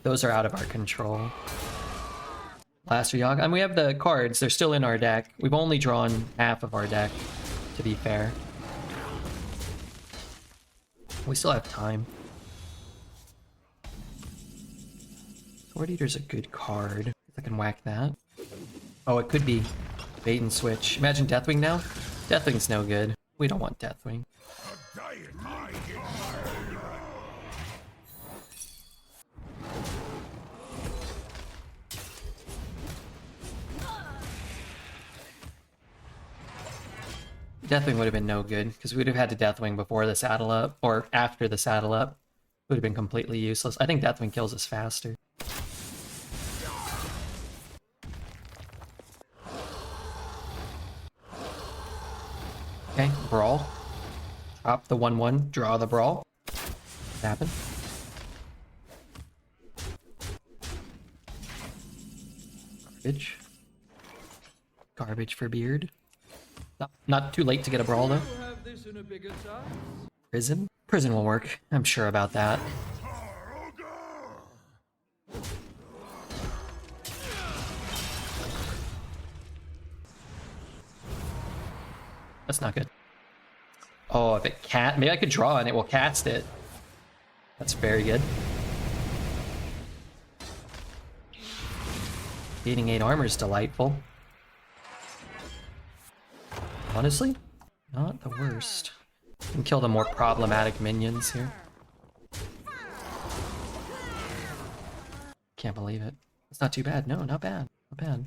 S1: Those are out of our control. Last Yogg. And we have the cards. They're still in our deck. We've only drawn half of our deck, to be fair. We still have time. Sword Eater's a good card. I can whack that. Oh, it could be bait and switch. Imagine Deathwing now. Deathwing's no good. We don't want Deathwing. Deathwing would have been no good, because we would have had to Deathwing before the saddle up, or after the saddle up. Would have been completely useless. I think Deathwing kills us faster. Okay, Brawl. Drop the 1/1, draw the Brawl. What happened? Garbage. Garbage for Beard. Not too late to get a Brawl, though.
S8: Have this in a bigger size?
S1: Prison? Prison will work. I'm sure about that. That's not good. Oh, if it cat... Maybe I could draw and it will cast it. That's very good. Gaining 8 armor is delightful. Honestly, not the worst. You can kill the more problematic minions here. Can't believe it. It's not too bad. No, not bad. Not bad.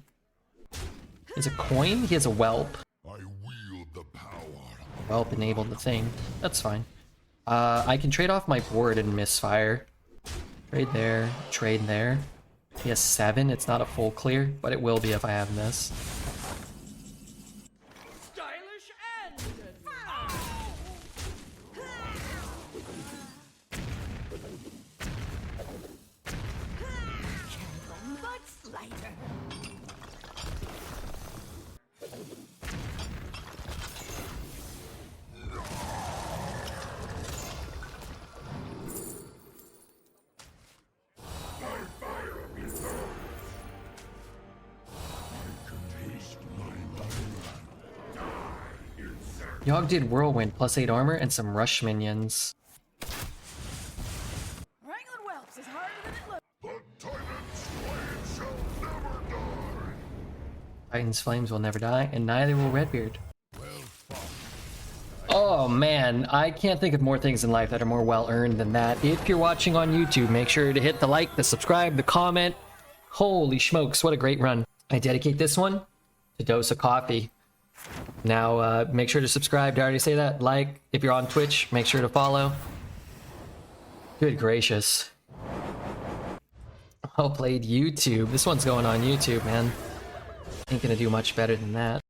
S1: He has a coin? He has a whelp.
S3: I wield the power.
S1: Whelp enabled the thing. That's fine. I can trade off my board and misfire. Trade there, trade there. He has 7. It's not a full clear, but it will be if I have this.
S8: Stylish and
S2: Much lighter.
S1: Yogg did Whirlwind, +8 armor, and some rush minions.
S5: Wrangling whelps is harder than it looks.
S3: The Titan's flame shall never die.
S1: Titan's flames will never die, and neither will Redbeard. Oh man, I can't think of more things in life that are more well earned than that. If you're watching on YouTube, make sure to hit the like, the subscribe, the comment. Holy smokes, what a great run. I dedicate this one to Dose of Coffee. Now, make sure to subscribe. Did I already say that? Like. If you're on Twitch, make sure to follow. Good gracious. Well played, YouTube. This one's going on YouTube, man. Ain't gonna do much better than that.